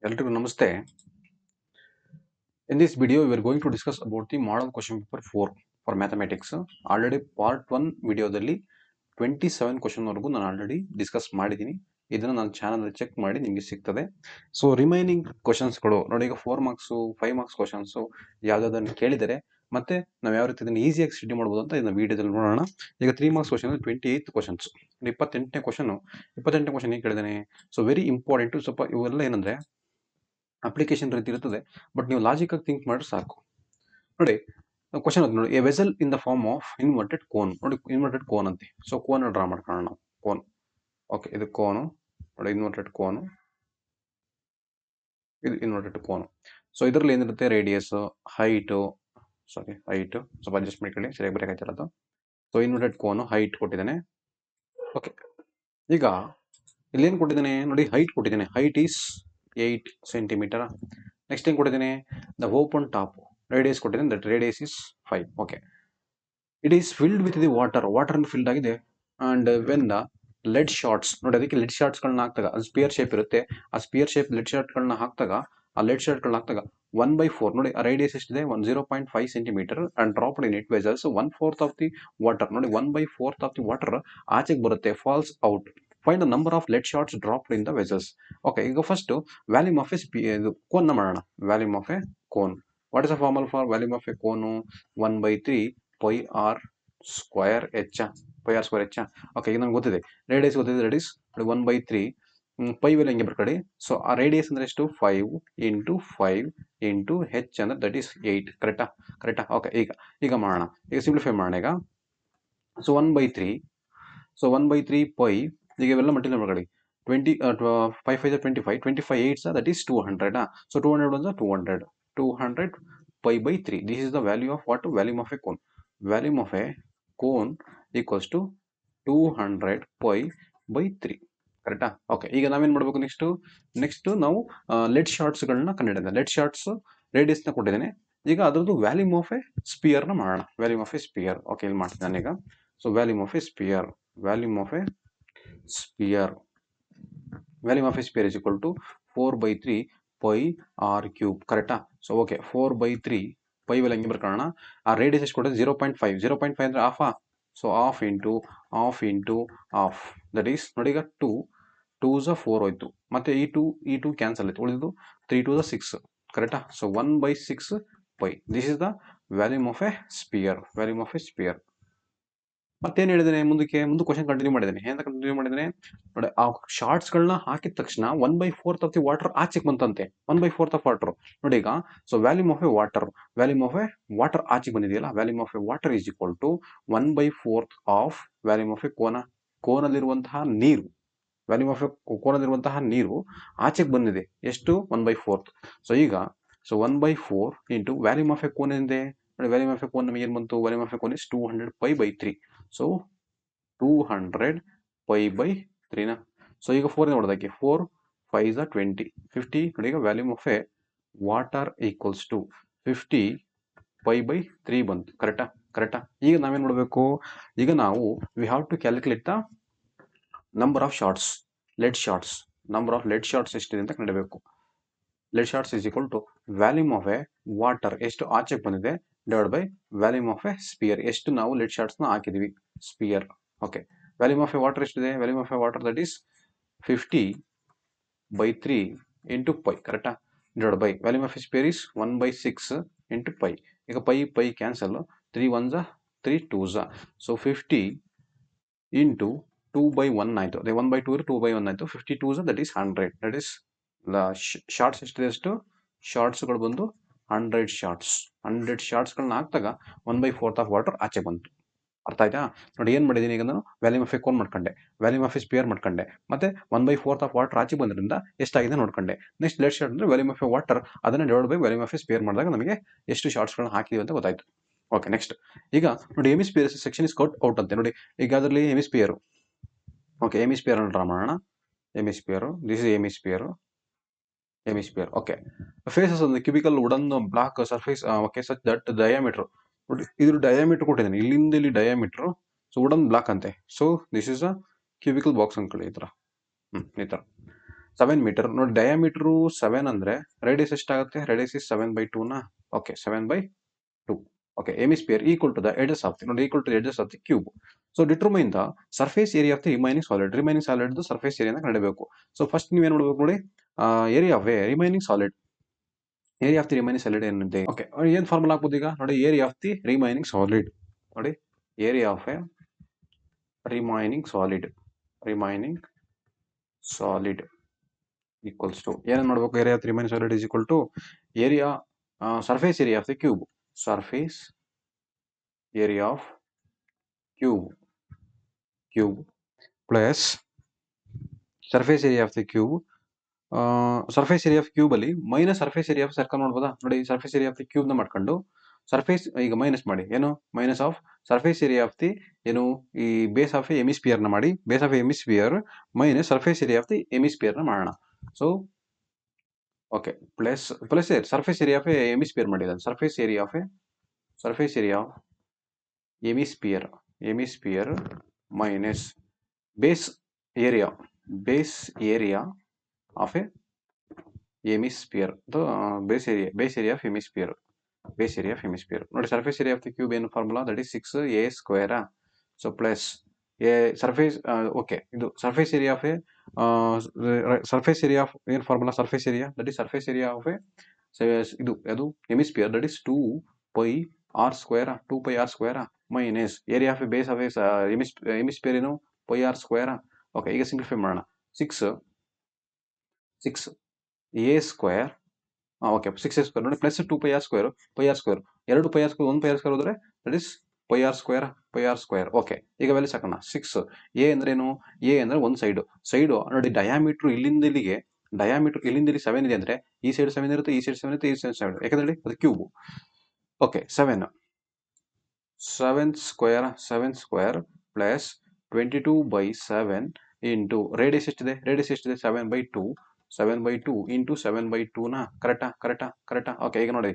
ಎಲ್ರಿಗೂ ನಮಸ್ತೆ. In this video, we are going to discuss about the model question paper 4 for mathematics. Already part 1 ವಿಡಿಯೋದಲ್ಲಿ 27 question ವರೆಗೂ ನಾನು already discuss ಮಾಡಿದ್ದೀನಿ. ಇದನ್ನು ನನ್ನ ಚಾನಲ್ ಚೆಕ್ ಮಾಡಿ ನಿಮಗೆ ಸಿಗ್ತದೆ. ಸೊ ರಿಮೈನಿಂಗ್ ಕ್ವಶನ್ಸ್ಗಳು ನೋಡಿ, ಈಗ 4 ಮಾರ್ಕ್ಸು 5 ಮಾರ್ಕ್ಸ್ ಕ್ವಶನ್ಸು ಯಾವುದಾದನ್ನು ಕೇಳಿದರೆ ಮತ್ತೆ ನಾವು ಯಾವ ರೀತಿ ಇದನ್ನು ಈಸಿಯಾಗಿ ಸ್ಟಡಿ ಮಾಡ್ಬೋದು ಅಂತ ಇದನ್ನ ವಿಡಿಯೋದಲ್ಲಿ ನೋಡೋಣ. ಈಗ 3 ಮಾರ್ಕ್ಸ್ ಕ್ವಶನ್ 28 ಕ್ವಶನ್ಸ್, 28ನೇ ಕ್ವಶನ್ ಏನು ಕೇಳಿದಾನೆ. So very important. ಸ್ವಲ್ಪ ಇವೆಲ್ಲ ಏನಂದ್ರೆ ಅಪ್ಲಿಕೇಶನ್ ರೀತಿ ಇರ್ತದೆ, ಬಟ್ ನೀವು ಲಾಜಿಕ್ ಆಗಿ ಥಿಂಕ್ ಮಾಡಿದ್ರೆ ಸಾಕು. ನೋಡಿ ಕ್ವಶನ್ ಅದು ನೋಡಿ, a vessel in the form of inverted cone. ನೋಡಿ ಇನ್ವರ್ಟೆಡ್ ಕೋನ್ ಅಂತೆ. ಸೊ ಕೋನ್ ಡ್ರಾ ಮಾಡ್ಕೊಳ್ಳೋಣ ನಾವು. ಕೋನ್, ಓಕೆ, ಇದು ಕೋನು ನೋಡಿ, ಇನ್ವರ್ಟೆಡ್ ಕೋನು, ಇದು ಇನ್ವರ್ಟೆಡ್ ಕೋನು. ಸೊ ಇದರಲ್ಲಿ ಏನಿರುತ್ತೆ, ರೇಡಿಯಸ್, ಹೈಟು, ಸ್ವಲ್ಪ ಅಡ್ಜಸ್ಟ್ ಮಾಡ್ಕೊಳ್ಳಿ, ಸರಿಯಾಗಿ ಬರೆಯಕಾಯ್ತಿರೋದು. ಸೊ ಇನ್ವರ್ಟೆಡ್ ಕೋನು ಹೈಟ್ ಕೊಟ್ಟಿದ್ದಾನೆ. ಓಕೆ, ಈಗ ಇಲ್ಲಿ ಏನು ಕೊಟ್ಟಿದ್ದಾನೆ ನೋಡಿ, ಹೈಟ್ ಕೊಟ್ಟಿದ್ದಾನೆ. Height is 8 centimetre. ನೆಕ್ಸ್ಟ್ ಏನು ಕೊಟ್ಟಿದ್ದೇನೆ, ದ ಓಪನ್ ಟಾಪ್ ರೇಡಿಯಸ್ ಕೊಟ್ಟಿದ್ದೇನೆ, that radius is 5. Okay, it is filled with the water filled ಆಗಿದೆ. And when the lead shots, ನೋಡಿ ಅದಕ್ಕೆ ಲೆಡ್ ಶಾರ್ಟ್ಸ್ಗಳನ್ನ ಹಾಕ್ತಾಗ, ಅದು ಸ್ಪಿಯರ್ ಶೇಪ್ ಇರುತ್ತೆ, ಆ ಸ್ಪಿಯರ್ ಶೇಪ್ ಲೆಡ್ ಶಾರ್ಟ್ಗಳನ್ನ ಹಾಕ್ತಾಗ, ಆ ಲೆಡ್ ಶಾರ್ಟ್ಗಳನ್ನ ಹಾಕ್ತಾಗ 1/4 ನೋಡಿ, ಆ ರೇಡಿಯಸ್ ಎಷ್ಟಿದೆ, 0.5 centimetre and dropped in it vessels 1/4 of the water. ನೋಡಿ 1/4 ಆಫ್ ದಿ ವಾಟರ್ ಆಚೆಗೆ ಬರುತ್ತೆ, falls out. Find the number of lead shots dropped in the vessels. Okay, ಈಗ first volume of a cone ನ ಮಾಡೋಣ. Volume of a cone, what is the formula for volume of a cone? 1/3 pi R square h. Pi R square h. Okay, ಈಗ ನಂಗೆ ಗೊತ್ತಿದೆ, radius ಗೊತ್ತಿದೆ, radius 1/3 pi well ಹೆಂಗೆ ಬರ್ಕೊಳ್ಳಿ. So ಆ radius ಅಂದ್ರೆ ಎಷ್ಟು, 5 ಇಂಟು 5 ಇಂಟು ಹೆಚ್ ಅಂದ್ರೆ ದಟ್ ಈಸ್ 8. ಕರೆಕ್ಟಾ. ಓಕೆ, ಈಗ ಮಾಡೋಣ, ಈಗ ಸಿಂಪ್ಲಿಫೈ ಮಾಡೋಣ. ಈಗ ಸೊ 1/3, ಸೊ 1/3 ಪೈ, ಈಗ ಇವೆಲ್ಲ ಮಲ್ಟಿಪ್ಲೈ ಮಾಡ್ಕೊಳ್ಳಿ. 20 5 5 25, 25 8 ದಟ್ ಈಸ್ 200. ಸೊ 200 ಬಂದ್ರೆ 200 pi by 3. This is the value of what? Volume of a cone. Volume of a cone equals to 200 pi by 3. ಕರೆಕ್ಟಾ. ಓಕೆ, ಈಗ ನಾವೇನ್ ಮಾಡ್ಬೇಕು, ನೆಕ್ಸ್ಟ್ ನಾವು ಲೆಡ್ ಶಾರ್ಟ್ಸ್ ಗಳನ್ನ ಕಂಡುಹಿಡಿದ. ಲೆಡ್ ಶಾರ್ಟ್ಸ್ ರೇಡಿಯಸ್ ನ ಕೊಟ್ಟಿದ್ದೇನೆ. ಈಗ ಅದ್ರದ್ದು ವ್ಯಾಲ್ಯೂಮ್ ಆಫ್ ಎ ಸ್ಪಿಯರ್ ನ ಮಾಡೋಣ. Volume of a sphere. Okay, ಇಲ್ಲಿ ಮಾಡ್ತೀನಿ ನಾನೀಗ. So volume of a sphere, volume of a sphere, volume of a sphere is equal to 4/3 pi r cube. ಕರೆಕ್ಟಾ. ಸೊ ಓಕೆ, 4/3 ಪೈ ವೆಲ್ ಹೆಂಗೆ ಬರ್ಕೊಳ್ಳೋಣ, ಆ radius ಎಷ್ಟು ಕೊಟ್ಟರೆ 0.5. 0.5 ಅಂದ್ರೆ ಆಫಾ. So half into half, that is ನೋಡಿ, ಈಗ 2 4 ಹೋಯ್ತು, ಮತ್ತೆ ಈ ಟೂ ಕ್ಯಾನ್ಸಲ್ ಆಯ್ತು, ಉಳಿದು 3 2 6. ಕರೆಕ್ಟಾ. So 1/6 pi. This is the volume of a sphere, volume of a sphere. ಮತ್ತೇನು ಹೇಳಿದ್ದೇನೆ, ಮುಂದೆ ಕ್ವಶನ್ ಕಂಟಿನ್ಯೂ ಮಾಡಿದ್ದೇನೆ. ಏನು ಕಂಟಿನ್ಯೂ ಮಾಡಿದ್ದೇನೆ ನೋಡಿ, ಆ ಶಾರ್ಟ್ಸ್ ಗಳನ್ನ ಹಾಕಿದ ತಕ್ಷಣ 1/4 ಆಫ್ ದಿ ವಾಟರ್ ಆಚೆಗೆ ಬಂತಂತೆ. 1/4 ಆಫ್ ವಾಟರ್ ನೋಡಿ ಈಗ. So volume of a water, volume of a water ಆಚೆಗೆ ಬಂದಿದೆಯಲ್ಲ, volume of a water is equal to 1/4 of volume of a ಕೋನಲ್ಲಿರುವಂತಹ ನೀರು. ವ್ಯಾಲ್ಯೂಮ್ ಆಫ್ ಎ ಕೋನಲ್ಲಿರುವಂತಹ ನೀರು ಆಚೆಗೆ ಬಂದಿದೆ, ಎಷ್ಟು? 1/4. ಸೊ ಈಗ 1/4 into volume of a cone ಏನಿದೆ ನೋಡಿ, ವ್ಯಾಲ್ಯೂಮ್ ಆಫ್ ಎ ಕೋನ್ ನಮಗೆ ಏನು ಬಂತು? Volume of a cone is 200 pi by 3. So 200 pi by 3ನ. ಸೊ ಈಗ 4 ನೋಡೋದಕ್ಕೆ 4 5 20 50 ನೋಡಿ. ಈಗ volume of a water equals to 50 pi by 3 ಬಂತು. ಕರೆಕ್ಟಾ. ಈಗ ನಾವೇನ್ ಮಾಡಬೇಕು, ಈಗ ನಾವು we have to calculate the number of shots, lead shots. Number of lead shots ಎಷ್ಟಿದೆ ಅಂತ ಕಂಡುಹಿಡಿಯಬೇಕು. Lead shots is equal to volume of a water, ಎಷ್ಟು ಆಚೆಗೆ ಬಂದಿದೆ, divide by volume of a sphere, ಎಷ್ಟು ನಾವು ಲೆಡ್ ಶಾರ್ಟ್ಸ್ ನ ಹಾಕಿದೀವಿ, sphere. Okay, volume of a water ಎಷ್ಟಿದೆ? Volume of a water that is 50 by 3 into pi. ಕರೆಕ್ಟಾ. Divide by volume of a sphere is 1/6 into pi. ಈಗ pi cancel, 3 1s 3 2s. So 50 into 2/1 ಆಯ್ತು, ಅದೇ 1/2 2/1 ಆಯ್ತು. 50 2s that is 100. That is shorts ಎಷ್ಟಿದೆ, ಅಷ್ಟು ಶಾರ್ಟ್ಸ್ಗಳು ಬಂದು 100 shorts. 100 ಶಾರ್ಟ್ಸ್ಗಳನ್ನ ಹಾಕ್ದಾಗ 1/4 of water ಆಚೆ ಬಂತು. ಅರ್ಥ ಆಯ್ತಾ? ನೋಡಿ, ಏನ್ ಮಾಡಿದೀನಿ ಈಗ ನಾನು, ವ್ಯಾಲ್ಯೂಮ್ ಆಫ್ ಎ ಕೋನ್ ಮಾಡ್ಕೊಂಡೆ, ವ್ಯಾಲ್ಯೂಮ್ ಆಫ್ ಎ ಸ್ಪಿಯರ್ ಮಾಡ್ಕೊಂಡೆ, ಮತ್ತೆ 1/4 ಆಫ್ ವಾಟರ್ ಆಚೆ ಬಂದ್ರಿಂದ ಎಷ್ಟಾಗಿದೆ ನೋಡ್ಕೊಂಡೆ. ನೆಕ್ಸ್ಟ್ ಲೆಡ್ ಶಾರ್ಟ್ ಅಂದ್ರೆ ವ್ಯಾಲ್ಯೂಮ್ ಆಫ್ ಎ ವಾಟರ್, ಅದನ್ನ divide by volume of a sphere ಮಾಡಿದಾಗ ನಮಗೆ ಎಷ್ಟು ಶಾರ್ಟ್ಸ್ಗಳನ್ನ ಹಾಕಿದೀವಿ ಅಂತ ಗೊತ್ತಾಯ್ತು. ಓಕೆ, ನೆಕ್ಸ್ಟ್ ಈಗ ನೋಡಿ, hemisphere section is cut out ಅಂತೆ. ನೋಡಿ ಈಗ ಅದರಲ್ಲಿ ಎಮಿಸ್ಪಿಯರ್. ಓಕೆ, ಎಮಿಸ್ಪಿಯರ್ ಅನ್ನು ಡ್ರಾ ಮಾಡೋಣ. Hemisphere, this is hemisphere. Okay, faces ಒಂದು cubical wooden block surface. Okay, such that diameter ನೋಡಿ, ಇದ್ರ ಡಯಾಮೀಟರ್ ಕೊಟ್ಟಿದ್ದಾನೆ, ಇಲ್ಲಿಂದ ಇಲ್ಲಿ ಡಯಾಮೀಟರ್. ಸೊ ವುಡನ್ ಬ್ಲಾಕ್ ಅಂತೆ. So this is a cubical box ಅನ್ಕೊಳ್ಳಿ, ಈ ತರ. ಈ ತರ. 7 ಮೀಟರ್ ನೋಡಿ, ಡಯಾಮೀಟರು 7 ಅಂದರೆ ರೇಡಿಯಸ್ ಎಷ್ಟಾಗುತ್ತೆ? Radius is 7/2 okay, 7/2. Okay, hemisphere equal to the edges of the, ನೋಡಿ equal to edges of the cube. So determine the surface area of the remaining solid. Remaining solid surface area ಕಂಡುಹಿಡಿಯಬೇಕು. So first ನೀವೇನು ಮಾಡಬೇಕು ನೋಡಿ, area of a remaining solid, area of the remaining solid ಏನಿದೆ. Okay, ಏನು formula ಹಾಕ್ಬೋದು ಈಗ ನೋಡಿ, area of the remaining solid. ನೋಡಿ, area of a remaining solid equals to ಏನೇನು ಮಾಡಬೇಕು? Area of remaining solid is equal to area surface area of the cube, surface area of cube plus surface area of the cube. Surface area of cube ಅಲ್ಲಿ minus surface area of circle ಮಾಡ್ಬೋದಾ? ನೋಡಿ, surface area of the cube ನ ಮಾಡ್ಕೊಂಡು surface ಈಗ minus ಮಾಡಿ, ಏನು minus of surface area of the ಏನು ಈ ಬೇಸ್ ಆಫ್ ಎ ಎಮಿಸ್ಪಿಯರ್ ನ ಮಾಡಿ, base of hemisphere minus surface area of the hemisphere ನ ಮಾಡೋಣ. So okay, plus surface area of a hemisphere ಮಾಡಿದ surface area of hemisphere minus base area of a hemisphere, base area of hemisphere. ನೋಡಿ, surface area of the cube ಏನು formula? That is 6a². So plus a surface, okay, ಇದು surface area of a ಏನು formula? Surface area that is surface area of a ಇದು ಅದು hemisphere that is 2πr² minus area of A base of a hemisphere ಏನು πr². Okay, ಈಗ simplify ಮಾಡೋಣ. 6a², okay 6a² ನೋಡಿ, plus 2πr², ಎರಡು πr², ಒಂದು πr² ಹೋದ್ರೆ that is πr². Okay, ಈಗ ವ್ಯಾಲ್ಯೂಸ್ ಹಾಕೋಣ. 6 ಎ ಅಂದ್ರೇನು? ಎ ಅಂದ್ರೆ ಒಂದು ಸೈಡು ನೋಡಿ, ಡಯಾಮೀಟರ್ ಇಲ್ಲಿಂದ ಇಲ್ಲಿಗೆ 7 ಇದೆ ಅಂದ್ರೆ ಈ ಸೈಡ್ 7 ಇರುತ್ತೆ, ಈ ಸೈಡ್ 7 ಇರುತ್ತೆ, ಈ ಸೈಡ್ 7, ಯಾಕಂದ್ರೆ ಅದು cube. Okay, 7² plus 22/7 into radius ಎಷ್ಟಿದೆ? 7/2 ಇಂಟು 7/2 ಕರೆಕ್ಟಾ? ಓಕೆ, ಈಗ ನೋಡಿ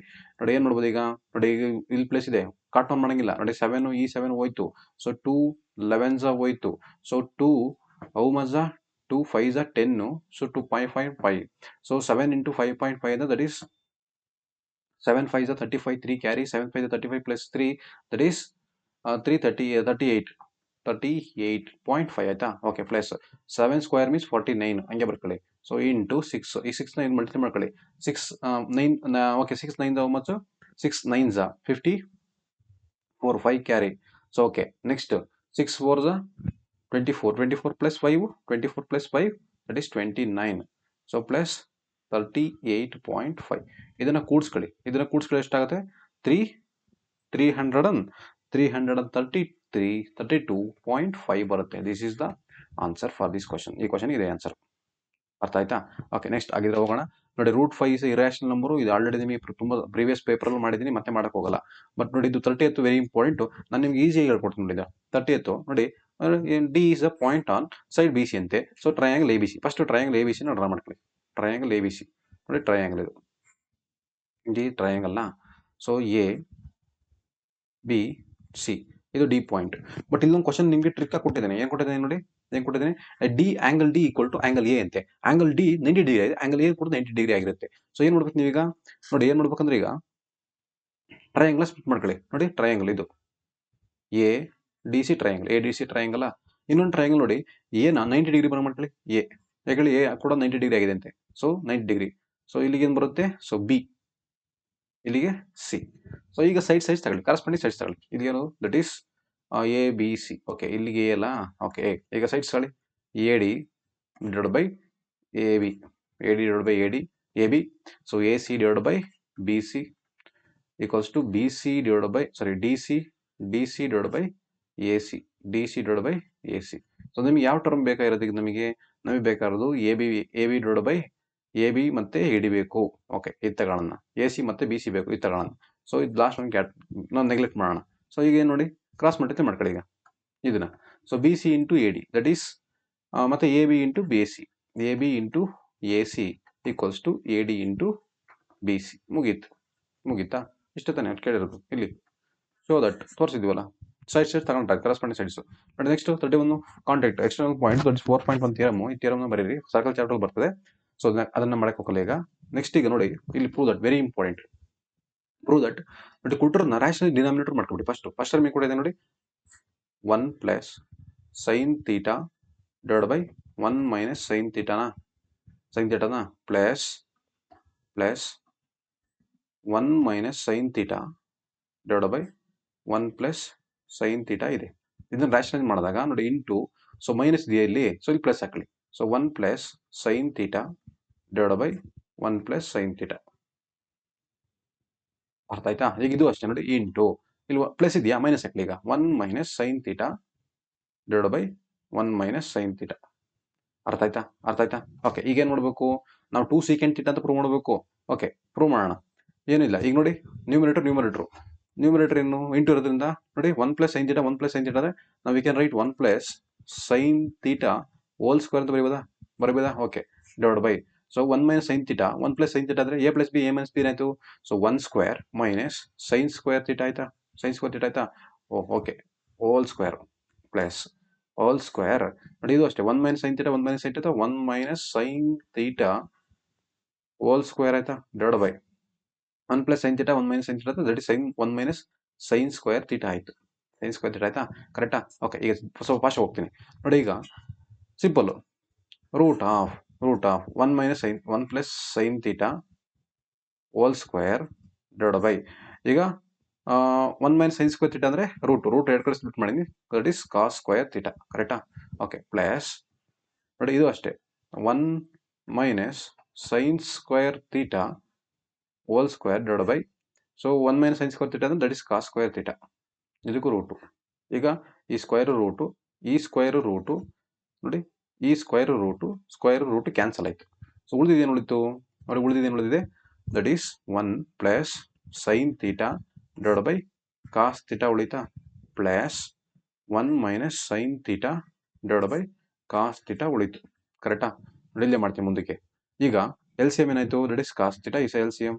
ಏನು ಮಾಡ್ಬೋದು ಈಗ ನೋಡಿ, ಈಗ ಇಲ್ಲಿ ಪ್ಲೇಸ್ ಇದೆ, ಕಟ್ ಆನ್ ಮಾಡಂಗಿಲ್ಲ ನೋಡಿ, 7 ಈ 7 ಹೋಯ್ತು. ಸೊ 2 11s ಹೋಯ್ತು. So 2 how much? 2 5s 10. So 2.5. So 7 into 5.5 ಅಂದ್ರೆ that is 7 5s 35, 3 carry, 7 5s 35 plus 3 that is 38.5 ಆಯ್ತಾ? ಓಕೆ, ಪ್ಲಸ್ 7² ಮೀನ್ಸ್ 49 ಹಂಗೆ ಬರ್ಕೊಳ್ಳಿ. ಸೊ ಇಂಟು 6, ಈ 6 9 ಮಲ್ಟಿಪ್ಲೈ ಮಾಡ್ಕೊಳ್ಳಿ. 6 9 okay, 6 9 how much? 6 9s 54, 5 carry. So okay, next 6 4s 24 plus 5 that is 29. So plus 38.5 ಇದನ್ನ ಕೂಡಿಸ್ಕೊಳ್ಳಿ ಎಷ್ಟಾಗುತ್ತೆ? 332.5 ಬರುತ್ತೆ. This is the answer for this question. ಈ question ಇದೆ ಆನ್ಸರ್. ಅರ್ಥ ಆಯ್ತಾ? ಓಕೆ, ನೆಕ್ಸ್ಟ್ ಆಗಿದ್ರೆ ಹೋಗೋಣ. ನೋಡಿ, √5 ಇರಾಷನಲ್ ನಂಬರು. ಇದು ಆಲ್ರೆಡಿ ನಿಮಗೆ ತುಂಬಾ ಪ್ರೀವಿಯಸ್ ಪೇಪರಲ್ಲಿ ಮಾಡಿದ್ದೀನಿ, ಮತ್ತೆ ಮಾಡಕ್ ಹೋಗಲ್ಲ. ಬಟ್ ನೋಡಿ, ಇದು 30th ವೆರಿ ಇಂಪಾರ್ಟೆಂಟ್. ನಾನು ನಿಮ್ಗೆ ಈಸಿಯಾಗಿ ಹೇಳ್ಕೊಡ್ತೀನಿ ನೋಡಿ. 30th ನೋಡಿ, D is a point on side B C ಅಂತೆ. So triangle A B C, first triangle A B C draw ಮಾಡ್ಕೊಳ್ಳಿ. ಟ್ರಯಾಂಗಲ್ ಎ ಬಿ ಸಿ ನೋಡಿ, ಟ್ರಯಾಂಗಲ್ ಇದು ಟ್ರಯಾಂಗಲ್ನ. ಸೊ ಎ ಬಿ ಸಿ ಇದು ಡಿ ಪಾಯಿಂಟ್. ಬಟ್ ಇಲ್ಲೊಂದು question ನಿಮಗೆ trick ಆಗಿ ಕೊಟ್ಟಿದ್ದೇನೆ. ಏನು ಕೊಟ್ಟಿದ್ದೇನೆ ನೋಡಿ, D angle D equal to angle A ಅಂತೆ. ಆಂಗಲ್ ಡಿ 90 ಡಿಗ್ರಿ ಆಗಿದೆ, ಆಂಗಲ್ ಎ ಕೂಡ 90 ಡಿಗ್ರಿ ಆಗಿರುತ್ತೆ. ಸೊ ಏನು ಮಾಡ್ಬೇಕು ನೀವೀಗ ನೋಡಿ, ಏನು ಮಾಡ್ಬೇಕಂದ್ರೆ ಈಗ ಟ್ರಯಾಂಗಲ್ ಸ್ಪ್ಲಿಟ್ ಮಾಡ್ಕೊಳ್ಳಿ. ನೋಡಿ, ಟ್ರಯಾಂಗಲ್ ಇದು ಎ ಡಿ ಸಿ ಟ್ರಯಾಂಗಲ್. ಇನ್ನೊಂದು ಟ್ರಯಾಂಗಲ್ ನೋಡಿ, ಎನ 90 ಡಿಗ್ರಿ ಮಾಡ್ಕೊಳ್ಳಿ. ಯಾಕಂದ್ರೆ ಎ ಕೂಡ 90 ಡಿಗ್ರಿ ಆಗಿದೆ ಅಂತೆ. So 90 degree. ಸೊ ಇಲ್ಲಿಗೆ ಏನು ಬರುತ್ತೆ? ಸೊ ಬಿ, ಇಲ್ಲಿಗೆ ಸಿ. ಸೊ ಈಗ ಸೈಡ್ಸ್ ತಗೊಳ್ಳಿ, ಕರೆಸ್ಪಾಂಡಿಂಗ್ ಸೈಡ್ಸ್ ತಗೊಳ್ಳಿ. ಇದೇನು? That is A B C. Okay, ಇಲ್ಲಿಗೆ ಎ ಅಲ್ಲ. ಓಕೆ, ಈಗ ಸೈಡ್ಸ್ ತಗೊಳ್ಳಿ. A D divide by A B, A B. So A C divide by B C equals to B C divide by D C divide by A C, so ನಿಮ್ಗೆ ಯಾವ term ಬೇಕಾಗಿರೋದು? ಈಗ ನಮಗೆ ಬೇಕಾಗಿರೋದು A B divide by A B ಮತ್ತೆ A D ಬೇಕು. Okay, ಇದು ತಗೊಳ್ಳೋಣ. ಎ ಸಿ ಮತ್ತೆ ಬಿ ಸಿ ಬೇಕು, ಇದು ತಗೊಳ್ಳೋಣ. ಸೊ ಇದು ಲಾಸ್ಟ್ ಒಂದು ನಾವು ನೆಗ್ಲೆಕ್ಟ್ ಮಾಡೋಣ. ಸೊ ಈಗ ಏನು ನೋಡಿ, ಕ್ರಾಸ್ ಮಲ್ಟಿಪ್ಲೈ ಮಾಡ್ಕೊಳ್ಳಿ ಈಗ ಇದನ್ನ. So B C into A D that is ಮತ್ತೆ A B into B C, A C equals to A D into B C. ಮುಗೀತಾ? ಇಷ್ಟ ತಾನೇ ಕೇಳಿರೋದು ಇಲ್ಲಿ. ಶೋ ದಟ್ ತೋರಿಸಿದ್ವಲ್ಲ. ಸೈಡ್ ತಗೊಂಡ್ರೆ corresponding sides. But next 31 contact external point 4.1 theorem. ಈ ಥಿಯರಮ್ನ ಬರೀರಿ, ಸರ್ಕಲ್ ಚಾಪ್ಟರ್ ಬರ್ತದೆ. ಸೊ ಅದನ್ನ ಮಾಡಕ್ಕೆ ಹೋಗಲ್ಲ ಈಗ. ನೆಕ್ಸ್ಟ್ ಈಗ ನೋಡಿ ಇಲ್ಲಿ prove that, very important. Prove that ನೋಡಿ ಕೊಟ್ಟರನ್ನ ರ್ಯಾಷನಲ್ ಡಿನಾಮಿನೇಟರ್ ಮಾಡ್ಕೊಬಿಡಿ. ಫಸ್ಟ್ ಟರ್ಮ್ ಕೂಡ ಇದೆ ನೋಡಿ, 1 plus sine theta divide by 1 minus sine ಥೀಟಾನ plus 1 minus sine theta divide by 1 plus sine theta ಇದೆ. ಇದನ್ನ ರ್ಯಾಷನಲೈಸ್ ಮಾಡಿದಾಗ ನೋಡಿ ಇಂಟು, ಸೊ ಮೈನಸ್ ಇದೆಯಾ ಇಲ್ಲಿ, ಸೊ ಇಲ್ಲಿ ಪ್ಲಸ್ ಹಾಕಲಿ. So 1 plus sine theta divide by 1 plus sine theta. ಅರ್ಥ ಆಯ್ತಾ? ಈಗ ಇದು ಅಷ್ಟೇ ನೋಡಿ, ಇಂಟು ಇಲ್ಲಿ ಪ್ಲಸ್ ಇದೆಯಾ, ಮೈನಸ್ ಹಾಕಲಿ. ಈಗ 1 minus sine theta divide by 1 minus sine theta. ಅರ್ಥ ಆಯ್ತಾ? ಓಕೆ, ಈಗ ಏನ್ ಮಾಡಬೇಕು ನಾವು 2 ಸೀಕೆಂಟ್ ಥೀಟಾ ಅಂತ ಪ್ರೂವ್ ಮಾಡಬೇಕು. ಓಕೆ, ಪ್ರೂವ್ ಮಾಡೋಣ. ಏನಿಲ್ಲ, ಈಗ ನೋಡಿ ನ್ಯೂಮರೇಟರ್ ಏನು ಇಂಟು ಇರೋದ್ರಿಂದ ನೋಡಿ 1 ಪ್ಲಸ್ ಸೈನ್ ಥೀಟಾ ಅಂದ್ರೆ ನಾವು we can write 1 plus sine theta whole square ಅಂತ ಬರೀಬೋದಾ? Okay, divide by, so 1 minus sine theta 1 plus sine theta ಅಂದ್ರೆ a ಪ್ಲಸ್ ಬಿ ಏನಾಯ್ತು, so 1 square minus sine square theta ಆಯ್ತಾ. Okay, whole square plus whole square. ನೋಡಿ ಇದು ಅಷ್ಟೇ, 1 minus sine theta 1 minus sine theta whole square ಆಯ್ತಾ, divide by 1 plus sine theta 1 minus sine theta that is 1 minus sine square theta ಆಯ್ತು. ಆಯ್ತಾ, ಕರೆಕ್ಟಾ? Okay, ಈಗ ಸ್ವಲ್ಪ ಫಾಸ್ಟ್ ಹೋಗ್ತೀನಿ ನೋಡಿ. ಈಗ simple, root of 1 plus sine theta whole square divide by, ಈಗ 1 ಮೈನಸ್ ಸೈನ್ ಸ್ಕ್ವೇರ್ ಥೀಟಾ ಅಂದ್ರೆ ರೂಟ್ 2 ಕಡೆ ಸ್ಪ್ಲಿಟ್ ಮಾಡಿದ್ವಿ, that is cos square theta. ಕರೆಕ್ಟಾ? ಓಕೆ, ಪ್ಲಸ್ ನೋಡಿ ಇದು ಅಷ್ಟೇ, 1 minus sine square theta whole square divide by, so 1 minus sine square theta ಅಂದ್ರೆ that is cos square theta. ಇದಕ್ಕೂ root. ಈಗ ಈ ಸ್ಕ್ವೇರ್ ರೂಟು ನೋಡಿ, ಈ ಸ್ಕ್ವೇರ್ ರೂಟು ಕ್ಯಾನ್ಸಲ್ ಆಯ್ತು. ಸೊ ಉಳಿದಿದೆ that is 1 plus sine theta divide by cos theta ಉಳಿತಾ, plus 1 minus sine theta divide by cos theta ಉಳಿತು. ಕರೆಕ್ಟಾ? ನೋಡಿ ಇಲ್ಲೇ ಮಾಡ್ತೀನಿ ಮುಂದಕ್ಕೆ. ಈಗ ಎಲ್ ಸಿ ಎಂ ಏನಾಯ್ತು, that is cos theta is L C M.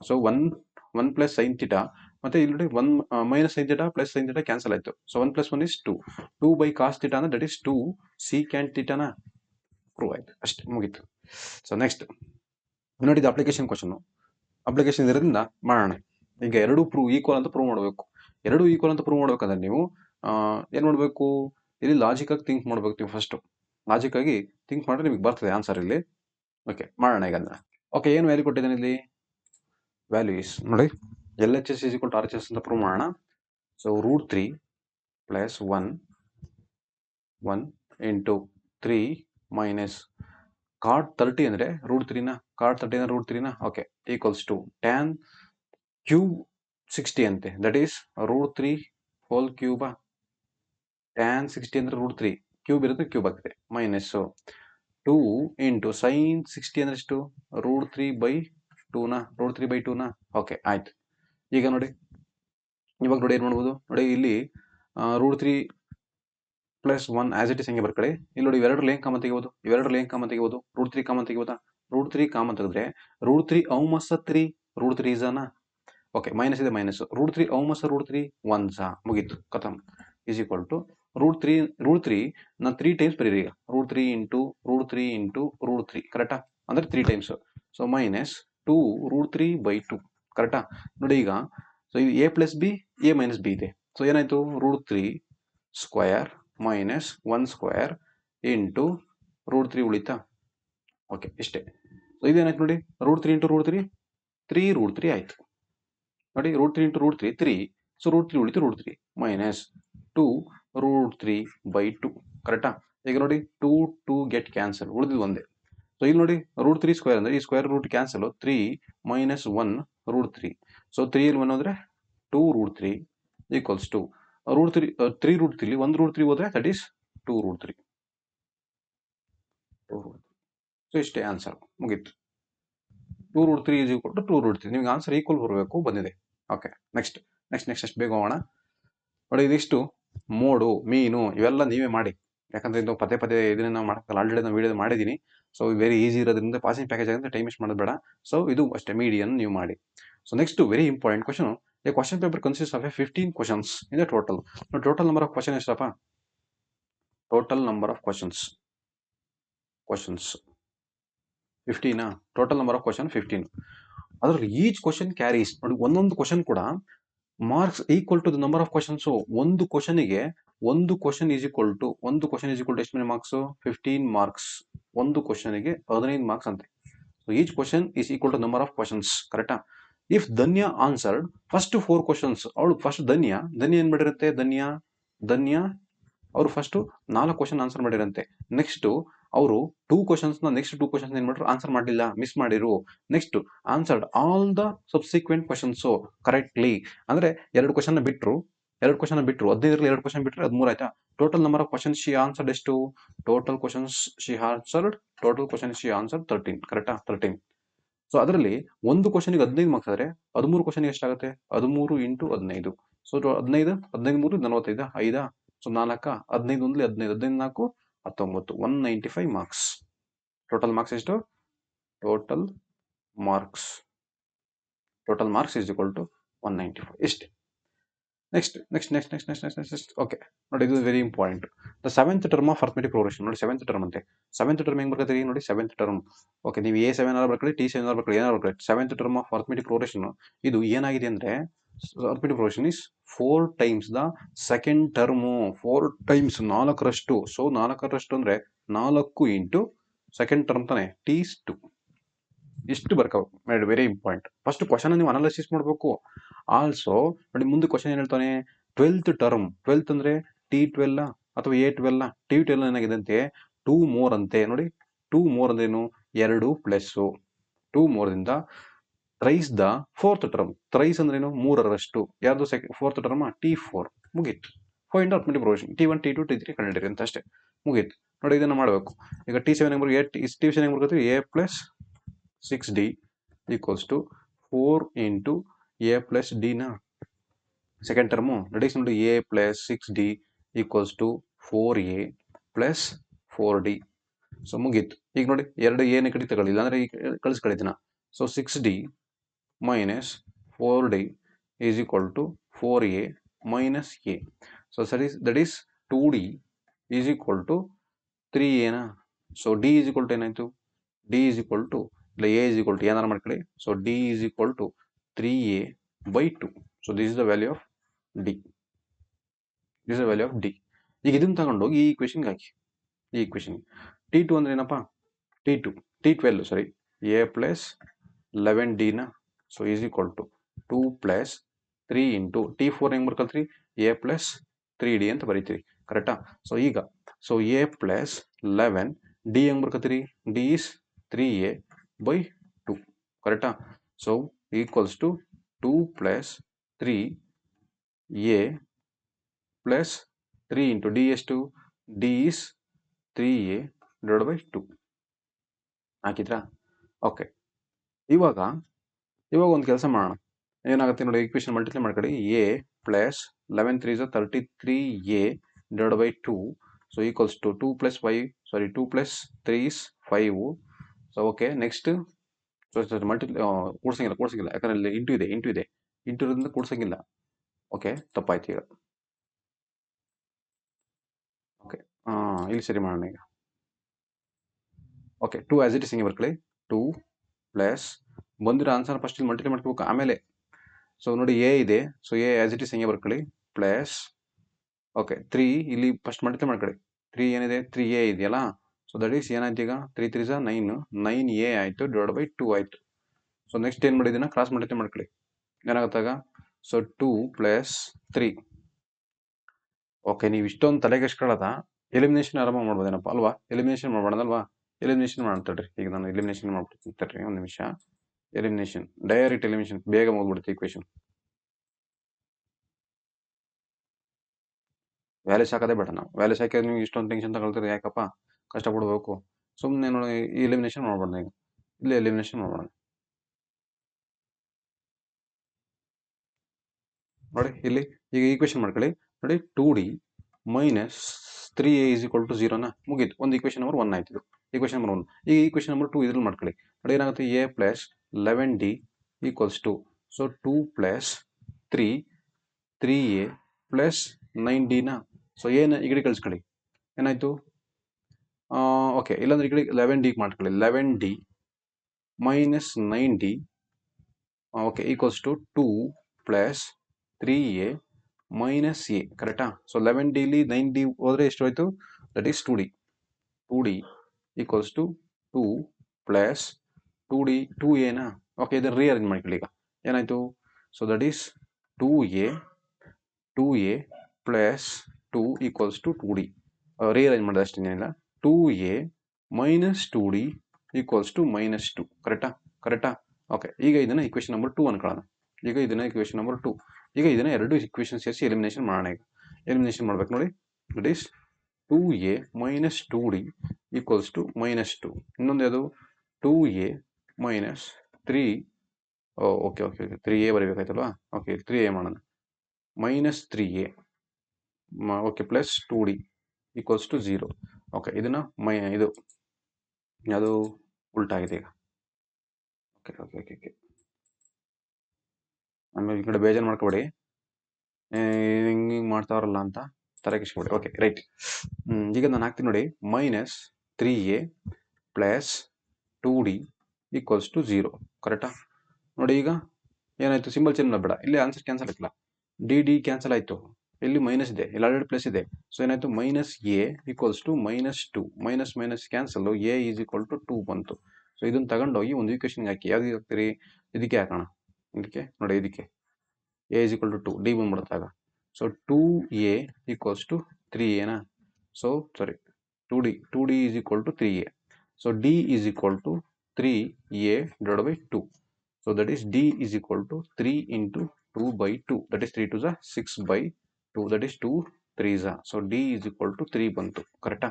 So 1 plus sine theta ಮತ್ತೆ ಇಲ್ಲಿ ನೋಡಿ 1 minus sine theta plus sine theta cancel ಆಯ್ತು. So 1 plus 1 is 2 by cos theta ಅಂದ್ರೆ ದಟ್ ಇಸ್ 2 ಸೀಕ್ಯಾಂಟ್ ಥೀಟಾನ ಪ್ರೂವ್ ಆಯ್ತು. ಅಷ್ಟೇ, ಮುಗೀತು. So next ನೋಡಿದ application question. Application ಇರೋದ್ರಿಂದ ಮಾಡೋಣ. ಈಗ ಎರಡು ಈಕ್ವಲ್ ಅಂತ ಪ್ರೂವ್ ಮಾಡಬೇಕು. ಎರಡು ಈಕ್ವಲ್ ಅಂತ ಪ್ರೂವ್ ಮಾಡ್ಬೇಕಾದ್ರೆ ನೀವು ಏನ್ ಮಾಡಬೇಕು, ಇಲ್ಲಿ ಲಾಜಿಕ್ ಆಗಿ ಥಿಂಕ್ ಮಾಡ್ಬೇಕು. ನೀವು ಫಸ್ಟ್ ಲಾಜಿಕ್ ಆಗಿ ಥಿಂಕ್ ಮಾಡಿದ್ರೆ ನಿಮಗೆ ಬರ್ತದೆ ಆನ್ಸರ್ ಇಲ್ಲಿ. ಓಕೆ, ಮಾಡೋಣ ಈಗ. ಓಕೆ, ಏನು ವ್ಯಾಲ್ಯೂ ಕೊಟ್ಟಿದ್ದಾನೆ ಇಲ್ಲಿ, ವ್ಯಾಲ್ಯೂ ಇಸ್ ನೋಡಿ LHS is equal to RHS ಅಂತ ಪ್ರೂವ್ ಮಾಡೋಣ. So √3 plus 1 into 3 minus cot 30 ಅಂದ್ರೆ √3ನ okay equals to tan cube 60 ಅಂತೆ, that is √3 whole cube. Tan 60 ಅಂದ್ರೆ √3 ಕ್ಯೂಬ್ ಇರುತ್ತೆ, ಕ್ಯೂಬ್ ಆಗ್ತದೆ, ಮೈನಸ್ 2 ಇಂಟು ಸೈನ್ 60 ಅಂದ್ರೆ ಎಷ್ಟು, √3/2ನ ಓಕೆ ಆಯ್ತು. ಈಗ ನೋಡಿ ಇವಾಗ ನೋಡಿ ಏನ್ ಮಾಡ್ಬೋದು ನೋಡಿ, ಇಲ್ಲಿ √3 ಪ್ಲಸ್ 1 ಆಸ್ ಇಟ್ ಇಸ್ ಹಂಗೆ ಬರ್ಕೊಳ್ಳಿ. ಇಲ್ಲಿ ನೋಡಿ ಇವೆರಡು ಲೇನ್ ಕಾಮನ್ ತೆಗಿಬೋದು, √3 ಕಾಮನ್ ತೆಗಿಬೋದಾ, √3 ಕಾಮನ್ ತೆಗೆದ್ರೆ √3 ಅವಮಸ 3 √3 ಇಸನ ಓಕೆ, ಮೈನಸ್ ಇದೆ ಮೈನಸ್, √3 ಅವಮಸ √3 1 ಮುಗೀತು, ಕಥಮ್ ಈಸ್ ಈಕ್ವಲ್ ಟು √3 ನಾ 3 ಟೈಮ್ಸ್ ಬರೀರಿ. ಈಗ √3 ಇಂಟು √3 ಕರೆಕ್ಟಾ, ಅಂದ್ರೆ 3 ಟೈಮ್ಸ್. ಸೊ ಮೈನಸ್ 2 √3/2 ಕರೆಕ್ಟಾ. ನೋಡಿ ಈಗ ಸೊ ಇದು a plus B a minus B ಇದೆ. ಸೊ ಏನಾಯ್ತು, √3 ಸ್ಕ್ವೇರ್ ಮೈನಸ್ 1 ಸ್ಕ್ವೇರ್ ಇಂಟು √3 ಉಳಿತಾ. ಓಕೆ, ಇಷ್ಟೇ. ಸೊ ಇದೇನಾಯ್ತು ನೋಡಿ, √3 ಇಂಟು √3 3 √3 ಆಯ್ತು. ನೋಡಿ √3 ಇಂಟು √3 3, ಸೊ √3 ಉಳಿತು √3 ಮೈನಸ್ 2 √3/2 ಕರೆಕ್ಟಾ. ಈಗ ನೋಡಿ 2 ಗೆಟ್ ಕ್ಯಾನ್ಸಲ್, ಉಳಿದಿದ್ದು ಒಂದೇ. ಸೊ ಇಲ್ಲಿ ನೋಡಿ √3 ಸ್ಕ್ವೇರ್ ಅಂದ್ರೆ ಈ square root cancel, 3 minus 1 √3. So 3 ಇಲ್ಲಿ 1 ಹೋದ್ರೆ 2 √3 ಈಕ್ವಲ್ಸ್ ಟು √3 3 √3 1 √3 ಹೋದ್ರೆ ದಟ್ ಈಸ್ 2 √3. ಸೊ ಇಷ್ಟೇ ಆನ್ಸರ್, ಮುಗೀತು. 2 √3 ಈಸ್ ಈಕ್ವಲ್ ಟು 2 √3. ನಿಮ್ಗೆ ಆನ್ಸರ್ ಈಕ್ವಲ್ ಬರಬೇಕು, ಬಂದಿದೆ. ಓಕೆ, ನೆಕ್ಸ್ಟ್ ಎಷ್ಟು ಬೇಗ ಹೋಗೋಣ ನೋಡಿ. ಇದಿಷ್ಟು ಮೋಡು, ಮೀನು ಇವೆಲ್ಲ ನೀವೇ ಮಾಡಿ, ಯಾಕಂದ್ರೆ ಇದು ಪದೇ ಇದನ್ನ ನಾವು ಮಾಡಕ್ಕಲ್ಲ. ಆಲ್ರೆಡಿ ನಾವು ವಿಡಿಯೋ ಮಾಡಿದ್ದೀನಿ. ಸೊ ವೆರಿ ಈಸಿ ಇರೋದ್ರಿಂದ ಪಾಸಿಂಗ್ ಪ್ಯಾಕೇಜ್ ಆಗುತ್ತೆ, ಟೈಮ್ ವೇಸ್ಟ್ ಮಾಡೋದು ಬೇಡ. ಸೊ ಇದು ಅಷ್ಟೇ, ಮೀಡಿಯನ್ ನೀವು ಮಾಡಿ. So next very important question, a question paper consist of 15 questions in the total. Total number of question ಎಷ್ಟಪ್ಪ? Total number of questions 15. Total number of question 15. ಅದರಲ್ಲಿ each question carries ನೋಡಿ, ಒಂದೊಂದು question ಕೂಡ marks equal to the number of questions. ಒಂದು question is equal to ಎಷ್ಟು ಮನಿ marks? 15 marks. ಒಂದು ಕ್ವಶನ್ಗೆ 15 marks ಅಂತೆ. So each question is equal to number of questions. ಕರೆಕ್ಟಾ? If Dhanya answered first 4 questions, ಅವಳು ಫಸ್ಟ್ ಧನ್ಯ ಏನ್ ಮಾಡಿರುತ್ತೆ? ಧನ್ಯ ಅವರು ಫಸ್ಟ್ 4 ಕ್ವಶನ್ ಆನ್ಸರ್ ಮಾಡಿರಂತೆ. ನೆಕ್ಸ್ಟ್ ಅವರು 2 ಕ್ವಶನ್ಸ್ ಏನ್ ಮಾಡ್ರು? ಆನ್ಸರ್ ಮಾಡಲಿಲ್ಲ, ಮಿಸ್ ಮಾಡಿರು. Next answered all the subsequent questions correctly. ಅಂದ್ರೆ 2 ಕ್ವಶನ್ ಬಿಟ್ರು 15ರಲ್ಲಿ 2 ಕ್ವಶನ್ ಬಿಟ್ರೆ 13 ಆಯ್ತಾ? Total number of questions she answered ಎಷ್ಟು? Total questions she answered 13. ಕರೆಕ್ಟಾ? 13. ಸೊ ಅದರಲ್ಲಿ ಒಂದು ಕ್ವಶನ್ಗೆ 15 ಮಾರ್ಕ್ಸ್ ಆದ್ರೆ 13 ಕ್ವಶನ್ ಎಷ್ಟಾಗುತ್ತೆ? 13 into 15. So 15 3 45 5. So 4 15 1 15 15 4 19 195 marks. Total marks ಎಷ್ಟು? Total marks is equal to 195. ಇಷ್ಟೇ. ನೆಕ್ಸ್ಟ್ ಓಕೆ ನೋಡಿ, ಇದು very important. The 7th term of arithmetic progression ನೋಡಿ. 7th ಟರ್ಮ್ ಅಂತೆ. 7th ಟರ್ಮ್ ಹೆಂಗ್ ಬರ್ಕತ್ತೀರಿ ನೋಡಿ? 7th ಟರ್ಮ್ ಓಕೆ, ನೀವು A7 ಬರ್ಕೊಳ್ಳಿ, T7 ಬರ್ಕೊಳ್ಳಿ, ಏನಾರು ಬರ್ಕೊಳ್ಳಿ. 7th term of arithmetic progression ಇದು ಏನಾಗಿದೆ ಅಂದ್ರೆ, arithmetic progression is 4 times the second term. 4 times 4ರಷ್ಟು. ಸೊ 4ರಷ್ಟು ಅಂದ್ರೆ 4 ಇಂಟು ಸೆಕೆಂಡ್ ಟರ್ಮ್ ತಾನೆ, T2. ಇಷ್ಟು ಬರ್ಕವು. Very important. ಫಸ್ಟ್ ಕ್ವಶನ್ ನೀವು ಅನಾಲಿಸಿಸ್ ಮಾಡಬೇಕು. ಆಲ್ಸೋ ನೋಡಿ, ಮುಂದೆ ಕ್ವಶನ್ ಏನ್ ಹೇಳ್ತಾನೆ? 12th term. 12th ಅಂದ್ರೆ T12 ಅಥವಾ A12. T12 ಏನಾಗಿದೆ ಅಂತೆ? 2 ಮೋರ್ ಅಂತೆ. ನೋಡಿ, 2 ಮೋರ್ ಅಂದ್ರೇನು? 2 ಪ್ಲಸ್ 2 ಮೋರ್ ದಿಂದ tries the 4th term. Tries ಅಂದ್ರೇನು? 3ರಷ್ಟು. ಯಾರ್ದು 4th ಟರ್ಮ್? T4. ಮುಗೀತು. Find arithmetic progression. T1 T2 T3 ಕಂಡಿರಿ ಅಂತ ಅಷ್ಟೇ, ಮುಗೀತು. ನೋಡಿ, ಇದನ್ನ ಮಾಡಬೇಕು. ಈಗ T7 ಹೆಂಗ್ ಬರ್ತೀವಿ? A plus 6D equals to 4 into A plus D ನ ಸೆಕೆಂಡ್ ಟರ್ಮು. ನಡೀಸ್ ನೋಡಿ, A plus 6D equals to 4A plus 4D. So ಮುಗೀತು. ಈಗ ನೋಡಿ, 2 ಏನೇ ಕಡೆ ತಗೊಳ್ಳಿಲ್ಲ ಅಂದ್ರೆ ಈಗ ಕಳಿಸ್ಕೊಳಿದಿನ. So 6D minus 4D is equal to 4A minus A. So that is 2D is equal to 3A ನ. So D is equal to ಏನಾಯ್ತು? D is equal to A is equal to ಏನಾರು ಮಾಡ್ಕೊಳ್ಳಿ. So D is equal to 3A by 2. So this is the value of D. ಈಗ ಇದನ್ನ ತಗೊಂಡೋಗಿ ಈ ಈಕ್ವೇಷನ್ಗೆ ಹಾಕಿ. ಈ equation T2 ಅಂದ್ರೆ ಏನಪ್ಪ? T12 sorry, A plus 11D ನ. So is equal to 2 plus 3 into T4 ಹೆಂಗ್ ಬರ್ಕಲ್ತ್ರಿ? A ಪ್ಲಸ್ 3D ಅಂತ ಬರೀತೀರಿ. ಕರೆಕ್ಟಾ? ಸೊ ಈಗ A ಪ್ಲಸ್ 11 D ಹೆಂಗ್ ಬರ್ಕತ್ತೀರಿ? D is 3A by 2. ಕರೆಕ್ಟಾ? So equals to 2 plus 3A plus 3 into D ಎಷ್ಟು? D is 3A divide by 2. ಹಾಕಿದ್ರಾ? ಓಕೆ. ಇವಾಗ ಒಂದು ಕೆಲಸ ಮಾಡೋಣ. ಏನಾಗುತ್ತೆ ನೋಡಿ, ಈಕ್ವೇಷನ್ ಮಲ್ಟಿಪ್ಲೈ ಮಾಡ್ಕೊಳ್ಳಿ. A ಪ್ಲಸ್ 11 3 is 33A divide by 2. So equals to 2 plus 3 is 5. So okay, next ಕೂಡ್ಸಂಗಿಲ್ಲ ಯಾಕಂದ್ರೆ ಇಲ್ಲಿ ಇಂಟು ಇದೆ. ಇಂಟುರಿಂದ ಕೂಡ್ಸಂಗಿಲ್ಲ. ಓಕೆ, ತಪ್ಪಾಯ್ತು ಈಗ. ಓಕೆ, ಇಲ್ಲಿ ಸರಿ ಮಾಡೋಣ ಈಗ. ಓಕೆ, 2 ಆಸ್ ಇಟ್ ಇಸ್ ಹಿಂಗೆ ಬರ್ಕೊಳ್ಳಿ. 2 ಪ್ಲಸ್ ಬಂದಿರೋ ಆನ್ಸರ್ ಫಸ್ಟ್ ಇಲ್ಲಿ ಮಲ್ಟಿಪ್ಲೈ ಮಾಡ್ಕೋಬೇಕು ಆಮೇಲೆ. ಸೊ ನೋಡಿ, A ಇದೆ. So A as it is ಹಿಂಗೆ ಬರ್ಕೊಳ್ಳಿ. ಪ್ಲಸ್ ಓಕೆ 3 ಇಲ್ಲಿ ಫಸ್ಟ್ ಮಲ್ಟಿಪ್ಲೈ ಮಾಡ್ಕೊಳ್ಳಿ. 3 ಏನಿದೆ? 3A ಇದೆಯಲ್ಲ. ಸೊ ದಟ್ ಈಸ್ ಏನಾಯ್ತು ಈಗ? 3 3 9 9A ಆಯಿತು ಡಿವೈಡ್ ಬೈ 2 ಆಯಿತು. ಸೊ ನೆಕ್ಸ್ಟ್ ಏನು ಮಾಡಿದ್ದೀನ? ಕ್ರಾಸ್ ಮಲ್ಟಿಪ್ಲೈ ಮಾಡ್ಕೊಳ್ಳಿ. ಏನಾಗುತ್ತಾಗ? So 2 plus 3. ಓಕೆ, ನೀವು ಇಷ್ಟೊಂದು ತಲೆಗೆ ಎಷ್ಕೊಳ್ಳೋದ? ಎಲಿಮಿನೇಷನ್ ಆರಂಭ ಮಾಡ್ಬೋದೇನಪ್ಪ ಅಲ್ವಾ? ಎಲಿಮಿನೇಷನ್ ಮಾಡ್ಬೋದಲ್ವಾ? ಎಲಿಮಿನೇಷನ್ ಮಾಡ್ತಡ್ರಿ. ಈಗ ನಾನು ಎಲಿಮಿನೇಷನ್ ಮಾಡ್ಬಿಡ್ತೀನಿ ತಡ್ರಿ ಒಂದು ನಿಮಿಷ. ಎಲಿಮಿನೇಷನ್, ಡೈರೆಕ್ಟ್ ಎಲಿಮಿನೇಷನ್, ಬೇಗ ಮುಗ್ಬಿಡುತ್ತೆ ಈಕ್ವೇಷನ್. ವ್ಯಾಲ್ಯೂಸ್ ಹಾಕೋದೇ ಬೇಡ. ನಾವು ವ್ಯಾಲ್ಯೂಸ್ ಹಾಕಿದ್ರೆ ನೀವು ಇಷ್ಟೊಂದು ಟೆನ್ಷನ್ ತಗೊಳ್ತೀರಿ ಯಾಕಪ್ಪ? ಕಷ್ಟಪಡಬೇಕು. ಸುಮ್ಮನೆ ನೋಡಿ, ಎಲಿಮಿನೇಷನ್ ಮಾಡ್ಬಾರ್ದು. ಈಗ ಇಲ್ಲಿ ಎಲಿಮಿನೇಷನ್ ಮಾಡ್ಬೋಣ ನೋಡಿ. ಇಲ್ಲಿ ಈಗ ಈಕ್ವೇಷನ್ ಮಾಡ್ಕೊಳ್ಳಿ. ನೋಡಿ, 2D minus 3A is equal to 0 ನ. ಮುಗೀತು. ಒಂದು ಈಕ್ವೇಷನ್ ನಂಬರ್ 1 ಆಯ್ತು. Equation number 1. ಈಗ ಈಕ್ವೇಷನ್ ನಂಬರ್ 2 ಇದ್ರಲ್ಲಿ ಮಾಡ್ಕೊಳ್ಳಿ. ನೋಡಿ, ಏನಾಗುತ್ತೆ? A plus 11D equals to, so 2 plus 3a plus 9dನ. ಸೊ ಏನು ಈ ಕಡೆ ಕಳಿಸ್ಕೊಳ್ಳಿ, ಏನಾಯಿತು? ಓಕೆ, ಇಲ್ಲಾಂದ್ರೆ ಈ ಕಡೆ 11d ಮಾಡ್ಕೊಳ್ಳಿ. 11d minus 9d okay equals to 2 plus 3a minus A. ಕರೆಕ್ಟಾ? ಸೊ 11dಲಿ 9d ಹೋದರೆ ಎಷ್ಟು ಹೋಯ್ತು? That is 2d. 2d equals to 2 plus 2d 2aನಾ? ಓಕೆ, ಇದನ್ನು ರೀಅರೇಂಜ್ ಮಾಡ್ಕೊಳ್ಳಿ. ಈಗ ಏನಾಯಿತು? So that is 2a plus 2 equals to 2d. Rearrange ಮಾಡಿದ್ರೆ ಅಷ್ಟೇನಿಲ್ಲ. 2a minus 2d equals to minus 2. ಕರೆಕ್ಟಾ? ಓಕೆ, ಈಗ ಇದನ್ನು ಇಕ್ವೇಷನ್ ನಂಬರ್ 2 ಅನ್ಕೊಳ್ಳೋಣ. ಈಗ ಇದನ್ನು ಇಕ್ವೇಷನ್ ನಂಬರ್ 2. ಈಗ ಇದನ್ನು ಎರಡು ಇಕ್ವೇಷನ್ ಸೇರಿಸಿ ಎಲಿಮಿನೇಷನ್ ಮಾಡೋಣ. ಈಗ ಎಲಿಮಿನೇಷನ್ ಮಾಡ್ಬೇಕು ನೋಡಿ. That is 2a minus 2d equals to minus 2. ಇನ್ನೊಂದು ಯಾವುದು? 2a minus 3 okay 3a ಬರೀಬೇಕಾಯ್ತಲ್ವಾ? Okay 3a ಮಾಡೋಣ. Minus 3a okay plus 2d equals to 0. Okay, ಇದನ್ನು ಇದು ಯಾವುದು ಉಲ್ಟಾಗಿದೆ ಈಗ. ಓಕೆ ಆಮೇಲೆ ಈ ಕಡೆ ಬೇಜಾರು ಮಾಡ್ಕೊಬೇಡಿ, ಹಿಂಗೆ ಮಾಡ್ತಾವ್ರಲ್ಲ ಅಂತ ತಲೆಕೆಡಿಸ್ಕೊಬೇಡಿ. Okay right. ಈಗ ನಾನು ಹಾಕ್ತೀನಿ ನೋಡಿ. Minus 3a plus 2d equals to 0. ಕರೆಕ್ಟಾ? ನೋಡಿ ಈಗ ಏನಾಯಿತು? ಸಿಂಬಲ್ ಚೇಂಜ್ ಮಾಡಬೇಡ, ಇಲ್ಲಿ ಆನ್ಸರ್ ಕ್ಯಾನ್ಸಲ್ ಆಯ್ತಲ್ಲ. ಡಿ ಕ್ಯಾನ್ಸಲ್ ಆಯಿತು, ಇಲ್ಲಿ ಮೈನಸ್ ಇದೆ, ಇಲ್ಲಿ ಆಲ್ರೆಡಿ ಪ್ಲಸ್ ಇದೆ. ಸೊ ಏನಾಯಿತು? Minus A equals to minus 2. Minus cancel, A is equal to 2 ಬಂತು. ಸೊ ಇದನ್ನು ತಗೊಂಡೋಗಿ ಒಂದು ಈಕ್ವೇಷನ್ಗೆ ಹಾಕಿ. ಯಾವ್ದು ಹಾಕ್ತೀರಿ? ಇದಕ್ಕೆ ಹಾಕೋಣ. ಇದಕ್ಕೆ ನೋಡಿ, ಇದಕ್ಕೆ A is equal to 2, D ಬಂದ್ಬಿಡುತ್ತಾಗ. ಸೊ 2a ಈಕ್ವಲ್ಸ್ ಟು 3aನಾ? So sorry 2d is equal to 3a. So D is equal to 3a divided by 2. So that is d is equal to 3 into 2 by 2. That is 3 to the 6 by 2. That is 2 3s. So d is equal to 3 ಬಂತು. ಕರೆಕ್ಟಾ?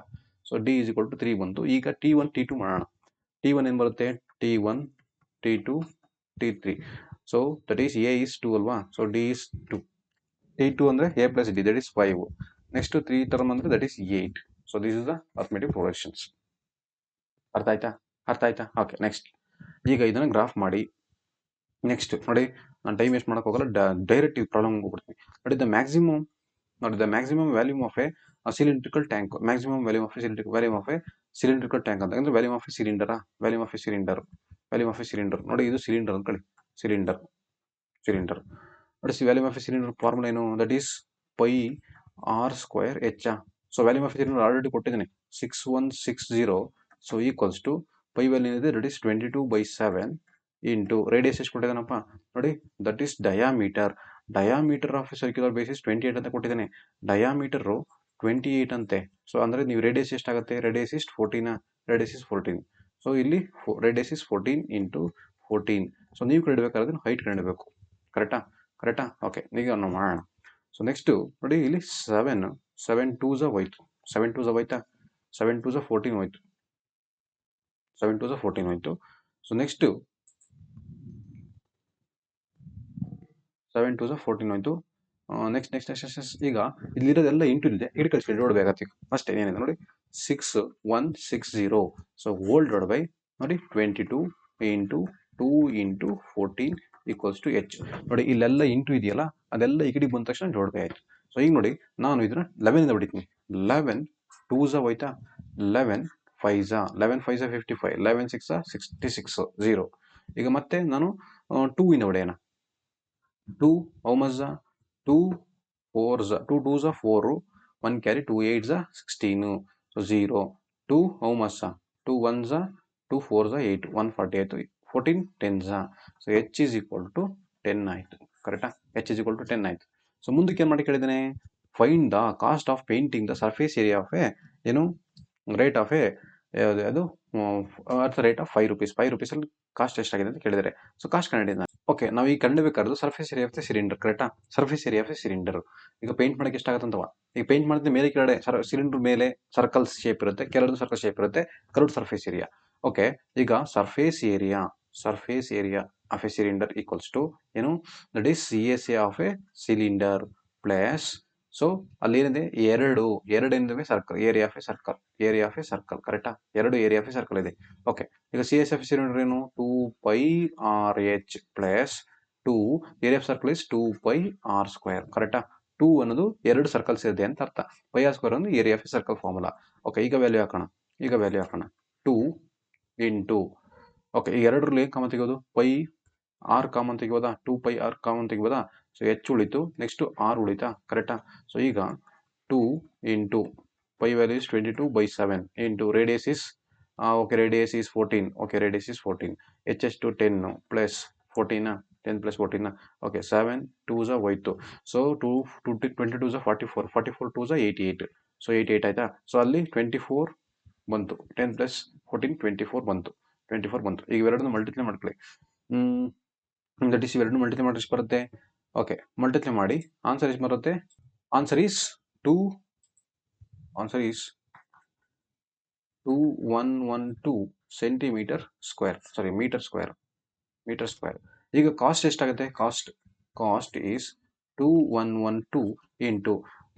So d is equal to 3 ಬಂತು. ಈಗ t1 t2 ಮಾಡೋಣ. t1 ಏನು ಬರುತ್ತೆ? t1 t2 t3. So that is a is 2 ಅಲ್ವಾ? So d is 2. t2 ಅಂದರೆ a plus d, that is 5. Next 3 term ಅಂದರೆ that is 8. So this is the arithmetic productions. ಅರ್ಥ ಆಯ್ತಾ? Okay next. ಈಗ ಇದನ್ನು ಗ್ರಾಫ್ ಮಾಡಿ. ನೆಕ್ಸ್ಟ್ ನೋಡಿ, ನಾನು ಟೈಮ್ ವೇಸ್ಟ್ ಮಾಡೋಕೆ ಹೋಗಲ್ಲ, ಡೈರೆಕ್ಟ್ ಈ ಪ್ರಾಬ್ಲಮ್ ಹೋಗ್ಬಿಡ್ತೀನಿ. ನೋಡಿ the maximum volume of A cylindrical tank. Maximum volume of A cylindrical tank ಅಂತ ಅಂದ್ರೆ ವ್ಯಾಲ್ಯೂಮ್ ಆಫ್ ಎ ಸಿಲಿಂಡರ್. ನೋಡಿ ಇದು ಸಿಲಿಂಡರ್ ಅಂದ್ಕೊಳ್ಳಿ. ಸಿಲಿಂಡರ್ ನೋಡಿ. Volume of a cylinder formula ಏನು? That is pi R square H. So volume of a cylinder already ಕೊಟ್ಟಿದ್ದೀನಿ, 6160. So equals to pi value ಏನಿದೆ? That is 22/7 into radius ಎಷ್ಟು ಕೊಟ್ಟಿದ್ದಾನಪ್ಪ ನೋಡಿ, that is diameter of circular basis 28 ಅಂತ ಕೊಟ್ಟಿದ್ದಾನೆ. Diameter 28 ಅಂತೆ. So ಅಂದರೆ ನೀವು ರೇಡಿಯಸ್ ಎಷ್ಟಾಗುತ್ತೆ? Radius is 14. ಸೊ ಇಲ್ಲಿ ರೇಡಿಯಸ್ ಇಸ್ 14 ಇಂಟು 14. ಸೊ ನೀವು ಕಂಡುಹಿಡಬೇಕಾದ್ರೆ ಹೈಟ್ ಕಂಡುಹಿಡಬೇಕು. ಕರೆಕ್ಟಾ? ಓಕೆ, ಈಗ ನಾವು ಮಾಡೋಣ. ಸೊ ನೆಕ್ಸ್ಟು ನೋಡಿ, ಇಲ್ಲಿ 7 2s ಹೋಯ್ತು. 7 2s ಹೋಯ್ತಾ? 7 2s 14 ಹೋಯ್ತು. 7 2s 14 ಹೋಯ್ತು. ಸೊ ನೆಕ್ಸ್ಟು 7 2s 14 ಹೋಯ್ತು. ನೆಕ್ಸ್ಟ್ ಈಗ ಇಲ್ಲಿರೋದೆಲ್ಲ ಇಂಟು ಇದೆ, ಇಡಿ ಕಳಿಸ್ಬಿಡಿ ನೋಡ್ಬೇಕಾಗ್ತಿ ಅಷ್ಟೇ. ಏನಿದೆ ನೋಡಿ, 6160. ಸೊ ಹೋಲ್ ಡಿವೈಡ್ ಬೈ ನೋಡಿ 22 into 2 into 14 equals to H. ನೋಡಿ ಇಲ್ಲೆಲ್ಲ ಇಂಟು ಇದೆಯಲ್ಲ, ಅದೆಲ್ಲ ಈ ಕಡೆ ಬಂದ ತಕ್ಷಣ ಜೋಡಣೆ ಆಯಿತು. ಸೊ ಈಗ ನೋಡಿ, ನಾನು ಇದನ್ನ 11 ಇಂದ ಹೊಡಿತೀನಿ. 11 2s ಹೋಯ್ತಾ? 11 5s 55, 11 6 66 0. ಈಗ ಮತ್ತೆ ನಾನು 2 ಇಂದ ಹೊಡೆಯೋಣ. 2 how much? 2 4s 2 2s 4, 1 carry, 2 8s 16. So 0. 2 how much? 2 1s 2 4s 8, 140 ಆಯಿತು. 14 10s. So h is equal to 10 ಆಯಿತು. ಕರೆಕ್ಟಾ? h is equal to 10 ಆಯಿತು. ಸೊ ಮುಂದಕ್ಕೆ ಏನು ಮಾಡಿ ಕೇಳಿದ್ದೇನೆ? Find the cost of painting the surface area of a rate of a ಅದು at the rate of 5 rupees. 5 rupees ಅಲ್ಲಿ ಕಾಸ್ಟ್ ಎಷ್ಟಾಗಿದೆ ಅಂತ ಕೇಳಿದರೆ. ಸೊ ಕಾಸ್ಟ್ ಕಂಡಿದ್ದೀನಿ. ಓಕೆ, ನಾವು ಈಗ ಕಂಡುಬೇಕಾದ್ರೆ surface area of the cylinder. ಕರೆಕ್ಟಾ? Surface area of a cylinder. ಈಗ ಪೇಂಟ್ ಮಾಡೋಕ್ಕೆ ಎಷ್ಟಾಗುತ್ತೆ ಅಂತವ. ಈಗ ಪೇಂಟ್ ಮಾಡಿದ್ರೆ ಮೇಲೆ ಕೆಳಗಡೆ ಸಿಲಿಂಡರ್ ಮೇಲೆ ಸರ್ಕಲ್ ಶೇಪ್ ಇರುತ್ತೆ, ಕೆಳಗಡೆ ಸರ್ಕಲ್ ಶೇಪ್ ಇರುತ್ತೆ, ಕರ್ವ್ಡ್ ಸರ್ಫೇಸ್ ಏರಿಯಾ. ಓಕೆ, ಈಗ surface area of a cylinder equals to ಏನು? That is CSA of a cylinder plus. So ಅಲ್ಲಿ ಏನಿದೆ? ಎರಡು ಏನಿದೆ? Circle area of a circle. ಕರೆಕ್ಟಾ? ಎರಡು ಏರಿಯಾ ಆಫ್ ಎ ಸರ್ಕಲ್ ಇದೆ. ಓಕೆ, ಈಗ CSA ಆಫ್ ಎ ಸಿಲಿಂಡರ್ ಏನು? 2πRH plus 2 area of circle is 2 pi R square. ಕರೆಕ್ಟಾ? 2 ಅನ್ನೋದು 2 ಸರ್ಕಲ್ಸ್ ಇದೆ ಅಂತ ಅರ್ಥ. ಪೈ ಆರ್ ಸ್ಕ್ವೇರ್ ಒಂದು area of circle formula. Okay, ಈಗ ವ್ಯಾಲ್ಯೂ ಹಾಕೋಣ. 2 ಇಂಟು, ಓಕೆ, ಈ ಎರಡರಲ್ಲಿ ಕಾಮನ್ ತೆಗೆಯೋದು, ಪೈ ಆರ್ ಕಾಮನ್ ತೆಗೆಯೋದಾ, 2 ಪೈ ಆರ್ ಕಾಮನ್ ತೆಗೆಯೋದಾ. ಸೊ ಎಚ್ ಉಳಿತು, ನೆಕ್ಸ್ಟ್ ಆರ್ ಉಳಿತಾ. ಕರೆಕ್ಟಾ? ಸೊ ಈಗ 2 into pi value is 22/7 into radius is okay, radius is 14. Okay, radius is 14. H is to 10 plus 14, 10 plus 14. Okay, 7 2s ಹೋಯ್ತು. So 22s 44, 44 2s 88. So 88 ಆಯ್ತಾ. So ಅಲ್ಲಿ 24 ಬಂತು, 10 plus 14 24 ಬಂತು, 24 ಬಂತು. ಈಗ ಇವೆರಡನ್ನು ಮಲ್ಟಿಪ್ಲೈ ಮಾಡ್ಕೊಳ್ಳಿ. ದಟ್ ಈಸ್ ಇವೆರಡನ್ನು ಮಲ್ಟಿಪ್ಲೈ ಮಾಡಿ ಎಷ್ಟು ಬರುತ್ತೆ? ಓಕೆ, ಮಲ್ಟಿಪ್ಲೈ ಮಾಡಿ ಆನ್ಸರ್ ಎಷ್ಟು ಬರುತ್ತೆ? Answer is 2112 centimetre square, sorry metre square. ಈಗ ಕಾಸ್ಟ್ ಎಷ್ಟಾಗುತ್ತೆ? ಕಾಸ್ಟ್ ಈಸ್ 2112 ಇಂಟು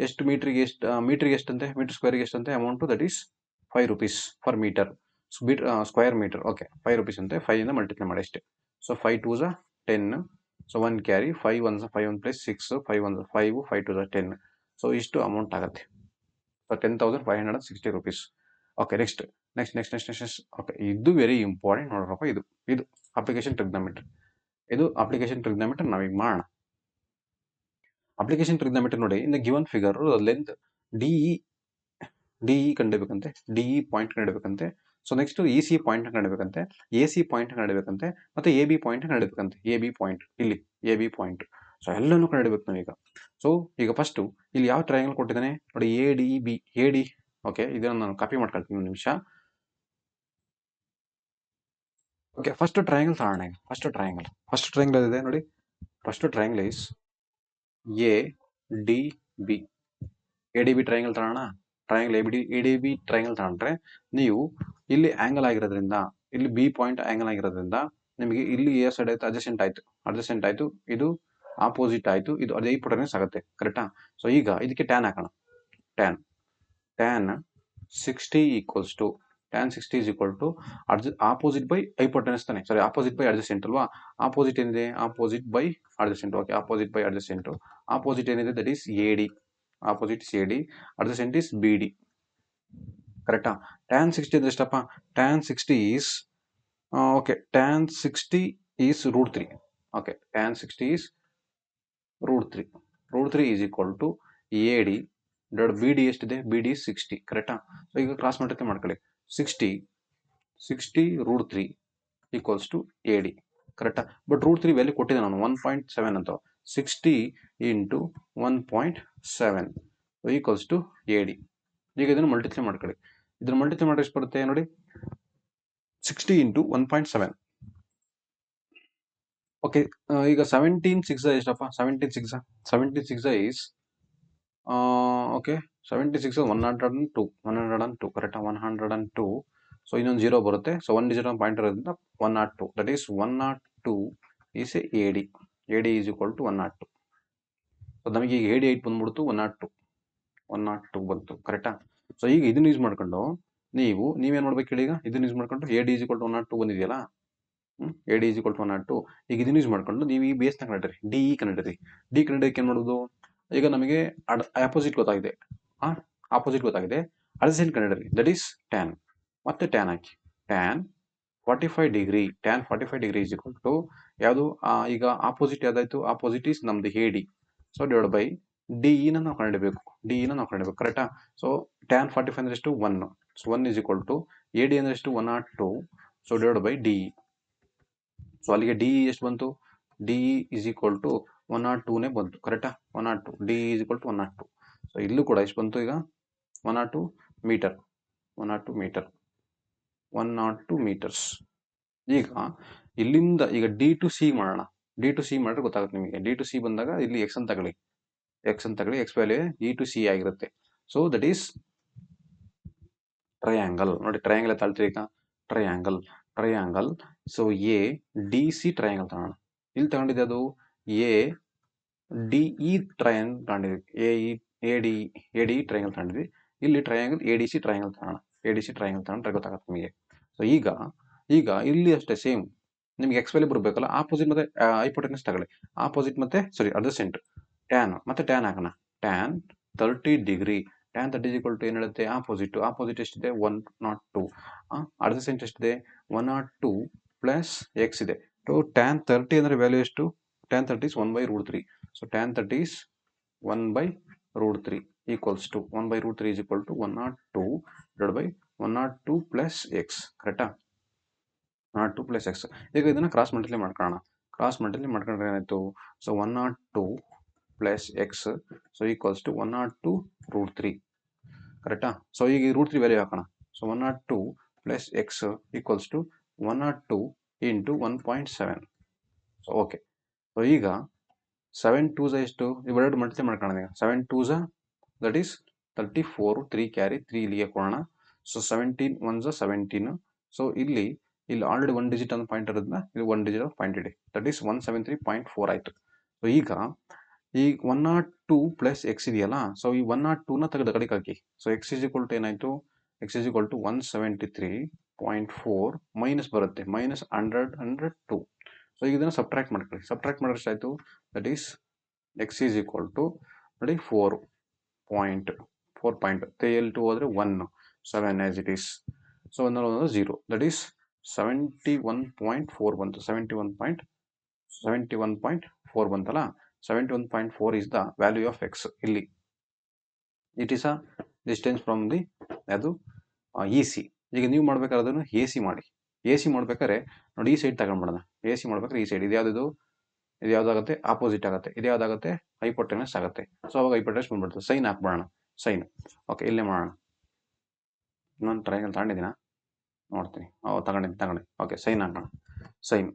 ಎಷ್ಟು ಮೀಟ್ರಿಗೆ ಎಷ್ಟಂತೆ, ಮೀಟರ್ ಸ್ಕ್ವೇರ್ಗೆ ಎಷ್ಟಂತೆ amount? That is 5 rupees per metre square metre. Okay, 5 rupees ಅಂತೆ. 5 ಇಂದ ಮಲ್ಟಿಪ್ಲೈ ಮಾಡಿ ಅಷ್ಟೇ. So 5 2s 10. So 1 carry, 5 1s 5 1 plus 6, 5 1s 5, 5 2s 10. So ಇಷ್ಟು ಅಮೌಂಟ್ ಆಗುತ್ತೆ. So 10,560 rupees. Okay, next. Okay, ಇದು ವೆರಿ ಇಂಪಾರ್ಟೆಂಟ್ ನೋಡ್ರಪ್ಪ. ಇದು ಅಪ್ಲಿಕೇಶನ್ ಟ್ರಿಗ್ನೋಮೆಟ್ರಿ. ನಾವೀಗ ಮಾಡೋಣ. ಅಪ್ಲಿಕೇಶನ್ ಟ್ರಿಗ್ನೋಮೆಟ್ರಿ ನೋಡಿ, in the given figure length DE ಕಂಡಿಡ್ಬೇಕಂತೆ, ಡಿಇ ಪಾಯಿಂಟ್ ಕಂಡಿಡ್ಬೇಕಂತೆ. So next E C point ಕಂಡಿಡ್ಬೇಕಂತೆ, ಎ ಸಿ ಪಾಯಿಂಟ್ ಕಂಡಿಡ್ಬೇಕಂತೆ, ಮತ್ತೆ ಎ ಬಿ ಪಾಯಿಂಟ್ ಕಂಡಿಡ್ಬೇಕಂತೆ. ಎ ಬಿ ಪಾಯಿಂಟ್ ಇಲ್ಲಿ, ಎ ಬಿ ಪಾಯಿಂಟ್. ಸೊ ಎಲ್ಲನೂ ಕಂಡಿಡ್ಬೇಕು ನಾವೀಗ. ಸೊ ಈಗ ಫಸ್ಟು ಇಲ್ಲಿ ಯಾವ ಟ್ರಯಾಂಗಲ್ ಕೊಟ್ಟಿದ್ದಾನೆ ನೋಡಿ, A D B, A D. Okay, ಇದನ್ನು ನಾನು ಕಾಪಿ ಮಾಡ್ಕೊಳ್ತೀನಿ ಒಂದು ನಿಮಿಷ. ಓಕೆ, ಫಸ್ಟ್ ಟ್ರಯಾಂಗಲ್ ತಗೋಣ. ಫಸ್ಟ್ ಟ್ರಯಾಂಗಲ್ ಇದೆ ನೋಡಿ. First triangle is A D B. A D B triangle ತಗೋಣ. Triangle A D B triangle ತಗೊಂಡ್ರೆ ನೀವು ಇಲ್ಲಿ ಆಂಗಲ್ ಆಗಿರೋದ್ರಿಂದ, ಇಲ್ಲಿ ಬಿ ಪಾಯಿಂಟ್ ಆಂಗಲ್ ಆಗಿರೋದ್ರಿಂದ ನಿಮಗೆ ಇಲ್ಲಿ ಎ ಸೈಡ್ ಆಯ್ತು, ಅಡ್ಜಸೆಂಟ್ ಆಯ್ತು, ಇದು ಆಪೋಸಿಟ್ ಆಯ್ತು, ಇದು ಅದೇ ಹೈಪೋಟೆನಸ್ ಆಗುತ್ತೆ. ಕರೆಕ್ಟಾ? ಸೊ ಈಗ ಇದಕ್ಕೆ ಟ್ಯಾನ್ ಹಾಕೋಣ. Tan 60 equals to, tan 60 is equal to opposite by hypotenuse ತಾನೆ, ಸಾರಿ ಆಪೋಸಿಟ್ ಬೈ ಅಡ್ಜಸೆಂಟ್ ಅಲ್ವಾ. ಆಪೋಸಿಟ್ ಏನಿದೆ? Opposite by adjacent. Okay, opposite by adjacent. Opposite ಏನಿದೆ? That is A D. Opposite is A D, adjacent is B D. ಕರೆಕ್ಟಾ? tan 60 ಅಂದ್ರೆ ಎಷ್ಟಪ್ಪ? tan 60 is okay, tan 60 is √3. Okay, tan 60 is √3. √3 is equal to A D B D ಎಷ್ಟಿದೆ? B D 60. ಕರೆಕ್ಟಾ? So ಈಗ cross multiply ಮಾಡ್ಕೊಳ್ಳಿ. 60 √3 equals to A D. ಕರೆಕ್ಟಾ? But √3 value ಕೊಟ್ಟಿದ್ದೆ ನಾನು 1.7 ಅಂತ. 60 into 1.7 equals to A D. ಈಗ ಇದನ್ನು ಮಲ್ಟಿಪ್ಲೈ ಮಾಡ್ಕೊಳ್ಳಿ. ಇದನ್ನು ಮಲ್ಟಿಪ್ಲೈ ಮಾಡಿ ಎಷ್ಟು ಬರುತ್ತೆ ನೋಡಿ? 60 ಇಂಟು 1.7. ಓಕೆ, ಈಗ 17 6 ಎಷ್ಟಪ್ಪ? 17 6 ಈಸ್ ಓಕೆ, 76 102. ಕರೆಕ್ಟಾ? 102. ಸೊ ಇನ್ನೊಂದು 0 ಬರುತ್ತೆ. ಸೊ 1 ಡಿಜಿಟ್ ಪಾಯಿಂಟ್ ಇರೋದ್ರಿಂದ 102. That is 102 is A D. A D is equal to 102. So ನಮಗೆ ಈಗ ಎ ಡಿ 8 ಬಂದ್ಬಿಡ್ತು, 102 ಬಂತು. ಕರೆಕ್ಟಾ? ಸೊ ಈಗ ಇದನ್ನ ಯೂಸ್ ಮಾಡ್ಕೊಂಡು ನೀವೇನು ಮಾಡ್ಬೇಕು ಹೇಳಿ? ಈಗ ಇದನ್ನ ಯೂಸ್ ಮಾಡ್ಕೊಂಡು A D is equal to 102 ಬಂದಿದೆಯಲ್ಲ, A D is equal to 102. ಈಗ ಇದನ್ನ ಯೂಸ್ ಮಾಡ್ಕೊಂಡು ನೀವು ಈ ಬೇಸ್ನ ಕಂಡಿಡ್ರಿ, ಡಿ ಕಂಡಿಡ್ರಿ. ಡಿ ಕಂಡಿಡಕ್ಕೆ ಏನು ಮಾಡೋದು? ಈಗ ನಮಗೆ ಆಪೋಸಿಟ್ ಗೊತ್ತಾಗಿದೆ, ಅಡ್ಜಸೆಂಟ್ ಕಂಡಿಡ್ರಿ. That is tan. ಮತ್ತೆ ಟ್ಯಾನ್ ಹಾಕಿ. Tan 45 degree. Tan 45 degree is equal to ಯಾವುದು? ಈಗ ಆಪೋಸಿಟ್ ಯಾವ್ದಾಯ್ತು? ಆಪೋಸಿಟ್ ಈಸ್ ನಮ್ದು A D. So divide by ಡಿಇನ ನಾವು ಕಂಡಿಡಬೇಕು. ಕರೆಕ್ಟಾ? ಸೊ ಟ್ಯಾನ್ 45 ಅಂದ್ರೆ ಎಷ್ಟು? 1. So 1 is equal to A D ಅಂದ್ರೆ ಎಷ್ಟು? 102. So divide by DE. So ಅಲ್ಲಿಗೆ ಡಿಇ ಎಷ್ಟು ಬಂತು? ಡಿಇ ಈಸ್ ಈಕ್ವಲ್ ಟು 102ನೇ ಬಂತು. ಕರೆಕ್ಟಾ? 102. DE is equal to 102. So ಇಲ್ಲೂ ಕೂಡ ಎಷ್ಟು ಬಂತು? ಈಗ 102 ಮೀಟರ್. 102 ಮೀಟರ್ಸ್. ಈಗ ಇಲ್ಲಿಂದ ಈಗ ಡಿ ಟು ಸಿ ಮಾಡೋಣ. ಡಿ ಟು ಸಿ ಮಾಡಿದ್ರೆ ಗೊತ್ತಾಗುತ್ತೆ ನಿಮಗೆ. ಡಿ ಟು ಸಿ ಬಂದಾಗ ಇಲ್ಲಿ ಎಕ್ಸ್ ಅಂತ ತಗೊಳ್ಳಿ. X value E to C ಆಗಿರುತ್ತೆ. So that is triangle. ನೋಡಿ, ಟ್ರಯಾಂಗಲ್ ತಾಳ್ತೀವಿ ಈಗ. Triangle. So A D C triangle ತಗೋಣ. ಇಲ್ಲಿ ತಗೊಂಡಿದೆ ಅದು ಎ ಡಿ ಇ ಟ್ರಯಾಂಗಲ್ ತಗೊಂಡಿದ್ವಿ. ಎ ಡಿ ಟ್ರಯಾಂಗಲ್ ತಗೊಂಡಿದ್ವಿ. ಇಲ್ಲಿ triangle A D C triangle ತಗೋಣ. ತಗೊಂಡ್ರೆ ಗೊತ್ತಾಗುತ್ತೆ ನಿಮಗೆ. ಸೊ ಈಗ ಇಲ್ಲಿ ಅಷ್ಟೇ ಸೇಮ್. ನಿಮ್ಗೆ ಎಕ್ಸ್ ವ್ಯಾಲ್ಯೂ ಬರಬೇಕಲ್ಲ, ಆಪೋಸಿಟ್ ಮತ್ತೆ ಹೈಪೋಟೆನಸ್ ತಗೊಳ್ಳಿ. ಆಪೋಸಿಟ್ ಮತ್ತೆ ಅಡ್ಜಸೆಂಟ್ ಟ್ಯಾನ್ ಮತ್ತೆ ಟ್ಯಾನ್ ಹಾಕೋಣ. Tan 30 degree. ಟ್ಯಾನ್ 30 ಏನು ಹೇಳುತ್ತೆ? ಆಪೋಸಿಟ್ ಎಷ್ಟಿದೆ? 102. ಅಡ್ಜಸೆಂಟ್ ಎಷ್ಟಿದೆ? 102 ಪ್ಲಸ್ ಎಕ್ಸ್ ಇದೆ. ಟ್ಯಾನ್ 30 ಅಂದ್ರೆ ವ್ಯಾಲ್ಯೂ ಎಷ್ಟು? Tan 30 is 1/√3. So tan 30 is 1/√3 equals to 1/√3 is equal to 102 divided by 102 plus x. ಕರೆಕ್ಟಾ? 102 ಪ್ಲಸ್ ಎಕ್ಸ್. ಈಗ ಇದನ್ನ ಕ್ರಾಸ್ ಮಲ್ಟಿಪ್ಲೈ ಮಾಡ್ಕೊಳ್ಳೋಣ. ಕ್ರಾಸ್ ಮಲ್ಟಿಪ್ಲೈ ಮಾಡ್ಕೊಂಡ್ರೆ ಏನಾಯ್ತು? So 102 plus x so equals to 102√3. ಕರೆಕ್ಟಾ? ಸೊ ಈಗ √3 ವ್ಯಾಲ್ಯೂ ಹಾಕೋಣ. So 102 plus x equals to 102 into 1.7. So okay. So ಈಗ 7 2s ಎಷ್ಟು? ಇವೆರಡು ಮಲ್ಟಿಪ್ಲೈ ಮಾಡ್ಕೊಳ್ಳೋಣ. ಈಗ 7 2s ದಟ್ ಈಸ್ 34. 3 ಕ್ಯಾರಿ 3 ಇಲ್ಲಿಗೆ ಕೊಡೋಣ. So 17 1s 17. ಸೊ ಇಲ್ಲಿ ಆಲ್ರೆಡಿ 1 ಡಿಜಿಟ್ ಅನ್ನೋ ಪಾಯಿಂಟ್ ಇರೋದ್ರಿಂದ ಇಲ್ಲಿ 1 digit point ED. That is 173.4 ಆಯಿತು. ಸೊ ಈಗ ಈ 102 ಪ್ಲಸ್ ಎಕ್ಸ್ ಇದೆಯಲ್ಲ, ಸೊ ಈ 102ನ ತೆಗೆದು ಕಡೆಗೆ ಹಾಕಿ. So X is equal to ಏನಾಯಿತು? X is equal to 173.4 minus ಬರುತ್ತೆ, ಮೈನಸ್ 102. ಸೊ ಈಗ ಇದನ್ನು ಸಬ್ಟ್ರಾಕ್ಟ್ ಮಾಡ್ಕೊಳ್ಳಿ. ಸಬ್ಟ್ರಾಕ್ಟ್ ಮಾಡಿದ್ರೆ ಎಷ್ಟಾಯಿತು? That is X is equal to ನೋಡಿ 4.3 ಹೋದರೆ 1 7 as it is. So 1 0 that is 71.4 ಬಂತು. 71.4 ಬಂತಲ್ಲ. 71.4 is the value of x ಇಲ್ಲಿ. It is a distance from the ಅದು ಇ ಸಿ. ಈಗ ನೀವು ಮಾಡ್ಬೇಕಾದ್ರೆ ಅದನ್ನು ಎ ಸಿ ಮಾಡಿ. ಎ ಸಿ ಮಾಡ್ಬೇಕಾದ್ರೆ ನೋಡಿ ಈ ಸೈಡ್ ತಗೊಂಡ್ಬಿಡೋಣ. ಎ ಸಿ ಮಾಡ್ಬೇಕಾದ್ರೆ ಈ ಸೈಡ್ ಇದು ಯಾವ್ದಾಗುತ್ತೆ? ಆಪೋಸಿಟ್ ಆಗುತ್ತೆ. ಇದು ಯಾವ್ದಾಗುತ್ತೆ? ಹೈಪೋಟೆನಸ್ ಆಗುತ್ತೆ. ಸೊ ಅವಾಗ ಹೈಪೋಟೆನಸ್ ಬಂದ್ಬಿಡ್ತದೆ. ಸೈನ್ ಹಾಕ್ಬಿಡೋಣ. ಸೈನ್ ಓಕೆ ಇಲ್ಲೇ ಮಾಡೋಣ. ಇನ್ನೊಂದು ಟ್ರಯಾಂಗಲ್ ತಗೊಂಡಿದ್ದೀನ ನೋಡ್ತೀನಿ. ತಗೊಂಡಿ ಓಕೆ ಸೈನ್ ಹಾಕೋಣ. Sine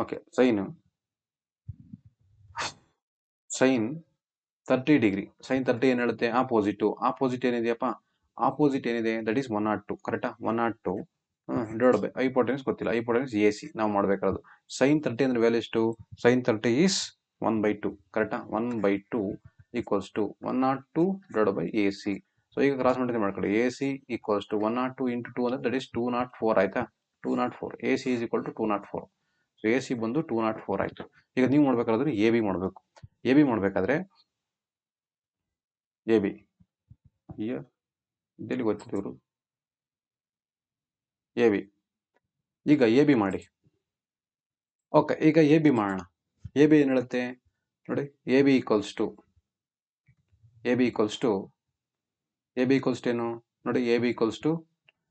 okay sine 30 degree. Sine 30 ಏನು ಹೇಳುತ್ತೆ? ಆಪೋಸಿಟ್ ಏನಿದೆಯಪ್ಪ? ಆಪೋಸಿಟ್ ಏನಿದೆ? That is 102. ಕರೆಕ್ಟಾ? 102 ಡಿವೈಡ್ ಬೈ ಹೈಪೋಟೆನಸ್ ಗೊತ್ತಿಲ್ಲ. ಹೈಪೋಟೆನಸ್ ಎ ಸಿ ನಾವು ಮಾಡಬೇಕಾದ್ರು. ಸೈನ್ 30 ಅಂದ್ರೆ ವ್ಯಾಲ್ಯೂ ಎಷ್ಟು? Sine 30 is 1/2. ಕರೆಕ್ಟಾ? 1/2 equals to 102 divide by A C. So ಈಗ ಕ್ರಾಸ್ ಮಲ್ಟಿಪ್ಲೈ ಮಾಡ್ಕೊಳ್ಳಿ. A C equals to 102 into 2 ಅಂದ್ರೆ ದಟ್ ಈಸ್ 204 ಆಯ್ತಾ? 204. A C is equal to 204. So A C ಬಂದು 204 ಆಯ್ತು. ಈಗ ನೀವು ಮಾಡ್ಬೇಕಾದ್ರೆ ಎ ಬಿ ಮಾಡಬೇಕು. ಎ ಬಿ ಮಾಡಬೇಕಾದ್ರೆ ಎ ಬಿ ಇದೆಲ್ಲಿ ಗೊತ್ತಿದ್ದವರು ಎ ಬಿ. ಈಗ ಎ ಬಿ ಮಾಡಿ. ಓಕೆ ಈಗ ಎ ಬಿ ಮಾಡೋಣ. ಎ ಬಿ ಏನು ಹೇಳುತ್ತೆ ನೋಡಿ? ಎ ಬಿ ಈಕ್ವಲ್ಸ್ ಟು ಏನು ನೋಡಿ? ಎ ಬಿ ಈಕ್ವಲ್ಸ್ ಟು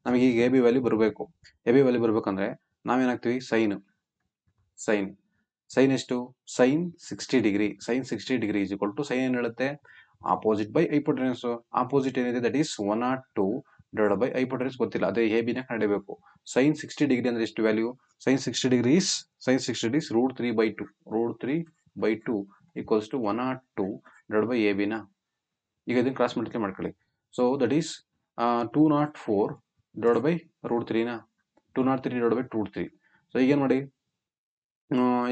ನಮಗೆ ಈಗ ಎ ಬಿ ವ್ಯಾಲ್ಯೂ ಬರಬೇಕು. ಎ ಬಿ ವ್ಯಾಲ್ಯೂ ಬರಬೇಕಂದ್ರೆ ನಾವೇನಾಗ್ತೀವಿ? ಸೈನ್ ಎಷ್ಟು? Sine 60 degree. Sine 60 degree is equal to sine ಏನು ಹೇಳುತ್ತೆ? Opposite by hypotenuse. ಆಪೋಸಿಟ್ ಏನಿದೆ? That is 102 divide by hypotenuse ಗೊತ್ತಿಲ್ಲ. ಅದೇ ಎ ಬಿನ ಕಂಡುಹಿಡಿಯಬೇಕು. ಸೈನ್ 60 ಡಿಗ್ರಿ ಅಂದ್ರೆ ಎಷ್ಟು value? Sine 60 degree is √3/2. √3/2 equals to 102 divide by A ಬಿನ. ಈಗ ಇದನ್ನು ಕ್ರಾಸ್ ಮಲ್ಟಿಪ್ಲೈ ಮಾಡ್ಕೊಳ್ಳಿ. So that is 204 divide by √3ನ 203 ಡಿವೈಡ್ ಬೈ √3. ಸೊ ಈಗೇನು ಮಾಡಿ?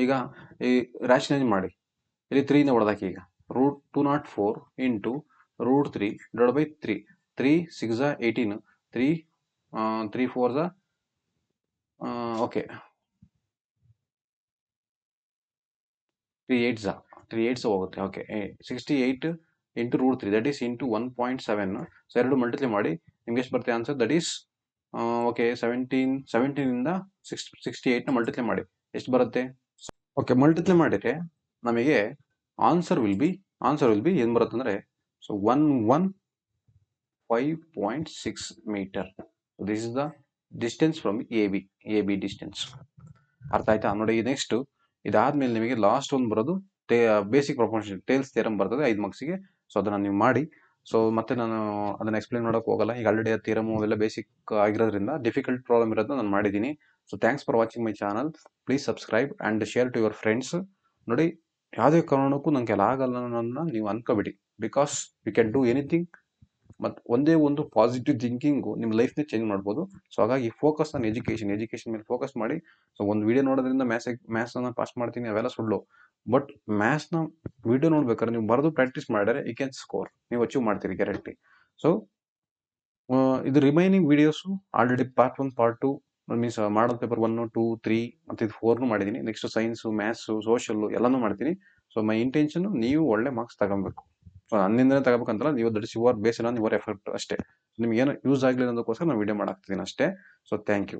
ಈಗ ಈ ರ್ಯಾಷನೈಸ್ ಮಾಡಿ. ಇಲ್ಲಿ 3ನ ಹೊಡೆದಾಕಿ. ಈಗ √204 ಇಂಟು √3 ಡಿವೈಡ್ ಬೈ 3. 3 6 18. 3 4 ಓಕೆ 3 8 ಹೋಗುತ್ತೆ. Okay 68 into √3 that is into 1.7. So ಎರಡು ಮಲ್ಟಿಪ್ಲೈ ಮಾಡಿ ನಿಮ್ಗೆ ಎಷ್ಟು ಬರುತ್ತೆ ಆನ್ಸರ್? ದಟ್ ಈಸ್ ಓಕೆ 17ಇಂದ 68ನ ಮಲ್ಟಿಪ್ಲೈ ಮಾಡಿ ಎಷ್ಟು ಬರುತ್ತೆ? ಓಕೆ ಮಲ್ಟಿಪ್ಲೈ ಮಾಡಿದ್ರೆ ನಮಗೆ ಆನ್ಸರ್ ವಿಲ್ ಬಿ ಏನು ಬರುತ್ತೆ ಅಂದರೆ so 115.6 metre. This is the distance from A B distance. ಅರ್ಥ ಆಯ್ತಾ? ನೋಡಿ ನೆಕ್ಸ್ಟ್ ಇದಾದ್ಮೇಲೆ ನಿಮಗೆ ಲಾಸ್ಟ್ ಒಂದು ಬರೋದು ಬೇಸಿಕ್ ಪ್ರಪೋರ್ಷನ್ ಟೇಲ್ಸ್ ಥಿಯರಮ್ ಬರ್ತದೆ 5 ಮಾರ್ಕ್ಸಿಗೆ. ಸೊ ಅದನ್ನು ನೀವು ಮಾಡಿ. ಸೊ ಮತ್ತೆ ನಾನು ಅದನ್ನು ಎಕ್ಸ್ಪ್ಲೇನ್ ಮಾಡೋಕೆ ಹೋಗಲ್ಲ. ಈಗ ಆಲ್ರೆಡಿ ಆ ಥಿಯರಮ್ ಅವೆಲ್ಲ ಬೇಸಿಕ್ ಆಗಿರೋದ್ರಿಂದ ಡಿಫಿಕಲ್ಟ್ ಪ್ರಾಬ್ಲಮ್ ಇರೋದನ್ನ ನಾನು ಮಾಡಿದ್ದೀನಿ. So thanks for watching my channel. Please subscribe and share to your friends. ನೋಡಿ ಯಾವುದೇ ಕಾರಣಕ್ಕೂ ನನಗೆ ಎಲ್ಲ ಆಗಲ್ಲ ಅನ್ನೋದನ್ನ ನೀವು ಅನ್ಕೋಬಿಡಿ. Because you can do anything. ಮತ್ತು ಒಂದೇ ಒಂದು ಪಾಸಿಟಿವ್ ಥಿಂಕಿಂಗು ನಿಮ್ಮ ಲೈಫ್ನೇ ಚೇಂಜ್ ಮಾಡ್ಬೋದು. ಸೊ ಹಾಗಾಗಿ ಫೋಕಸ್ ಆನ್ ಎಜುಕೇಷನ್ ಮೇಲೆ ಫೋಕಸ್ ಮಾಡಿ. ಸೊ ಒಂದು ವಿಡಿಯೋ ನೋಡೋದ್ರಿಂದ ಮ್ಯಾಥ್ಸನ್ನು ಪಾಸ್ ಮಾಡ್ತೀನಿ ಅವೆಲ್ಲ ಸುಳ್ಳು. ಬಟ್ ಮ್ಯಾಥ್ಸ್ನ ವಿಡಿಯೋ ನೋಡ್ಬೇಕಾದ್ರೆ ನೀವು ಬರೆದು ಪ್ರಾಕ್ಟೀಸ್ ಮಾಡಿದ್ರೆ ಯು ಕ್ಯಾನ್ ಸ್ಕೋರ್. ನೀವು ಅಚೀವ್ ಮಾಡ್ತೀರಿ ಗ್ಯಾರಂಟಿ. ಸೊ ಇದು remaining videos already part 1 part 2 means model paper 1 2 3 ಮತ್ತು ಇದು 4 ಮಾಡಿದ್ದೀನಿ. ನೆಕ್ಸ್ಟ್ ಸೈನ್ಸು ಮ್ಯಾಥ್ಸು ಸೋಷಲ್ಲು ಎಲ್ಲನೂ ಮಾಡ್ತೀನಿ. ಸೊ ಮೈ ಇಂಟೆನ್ಷನ್ ನೀವು ಒಳ್ಳೆ ಮಾರ್ಕ್ಸ್ ತಗೊಬೇಕು. ಸೊ ನನ್ನಿಂದನೇ ತಗೋಬೇಕಂತಲ್ಲ, ನೀವು that is your based on your effort ಅಷ್ಟೇ. ನಿಮ್ಗೆ ಏನೋ ಯೂಸ್ ಆಗಲಿ ಅನ್ನೋದಕ್ಕೋಸ್ಕರ ನಾನು ವಿಡಿಯೋ ಮಾಡಾಕ್ತಿದ್ದೀನಿ ಅಷ್ಟೇ. So thank you.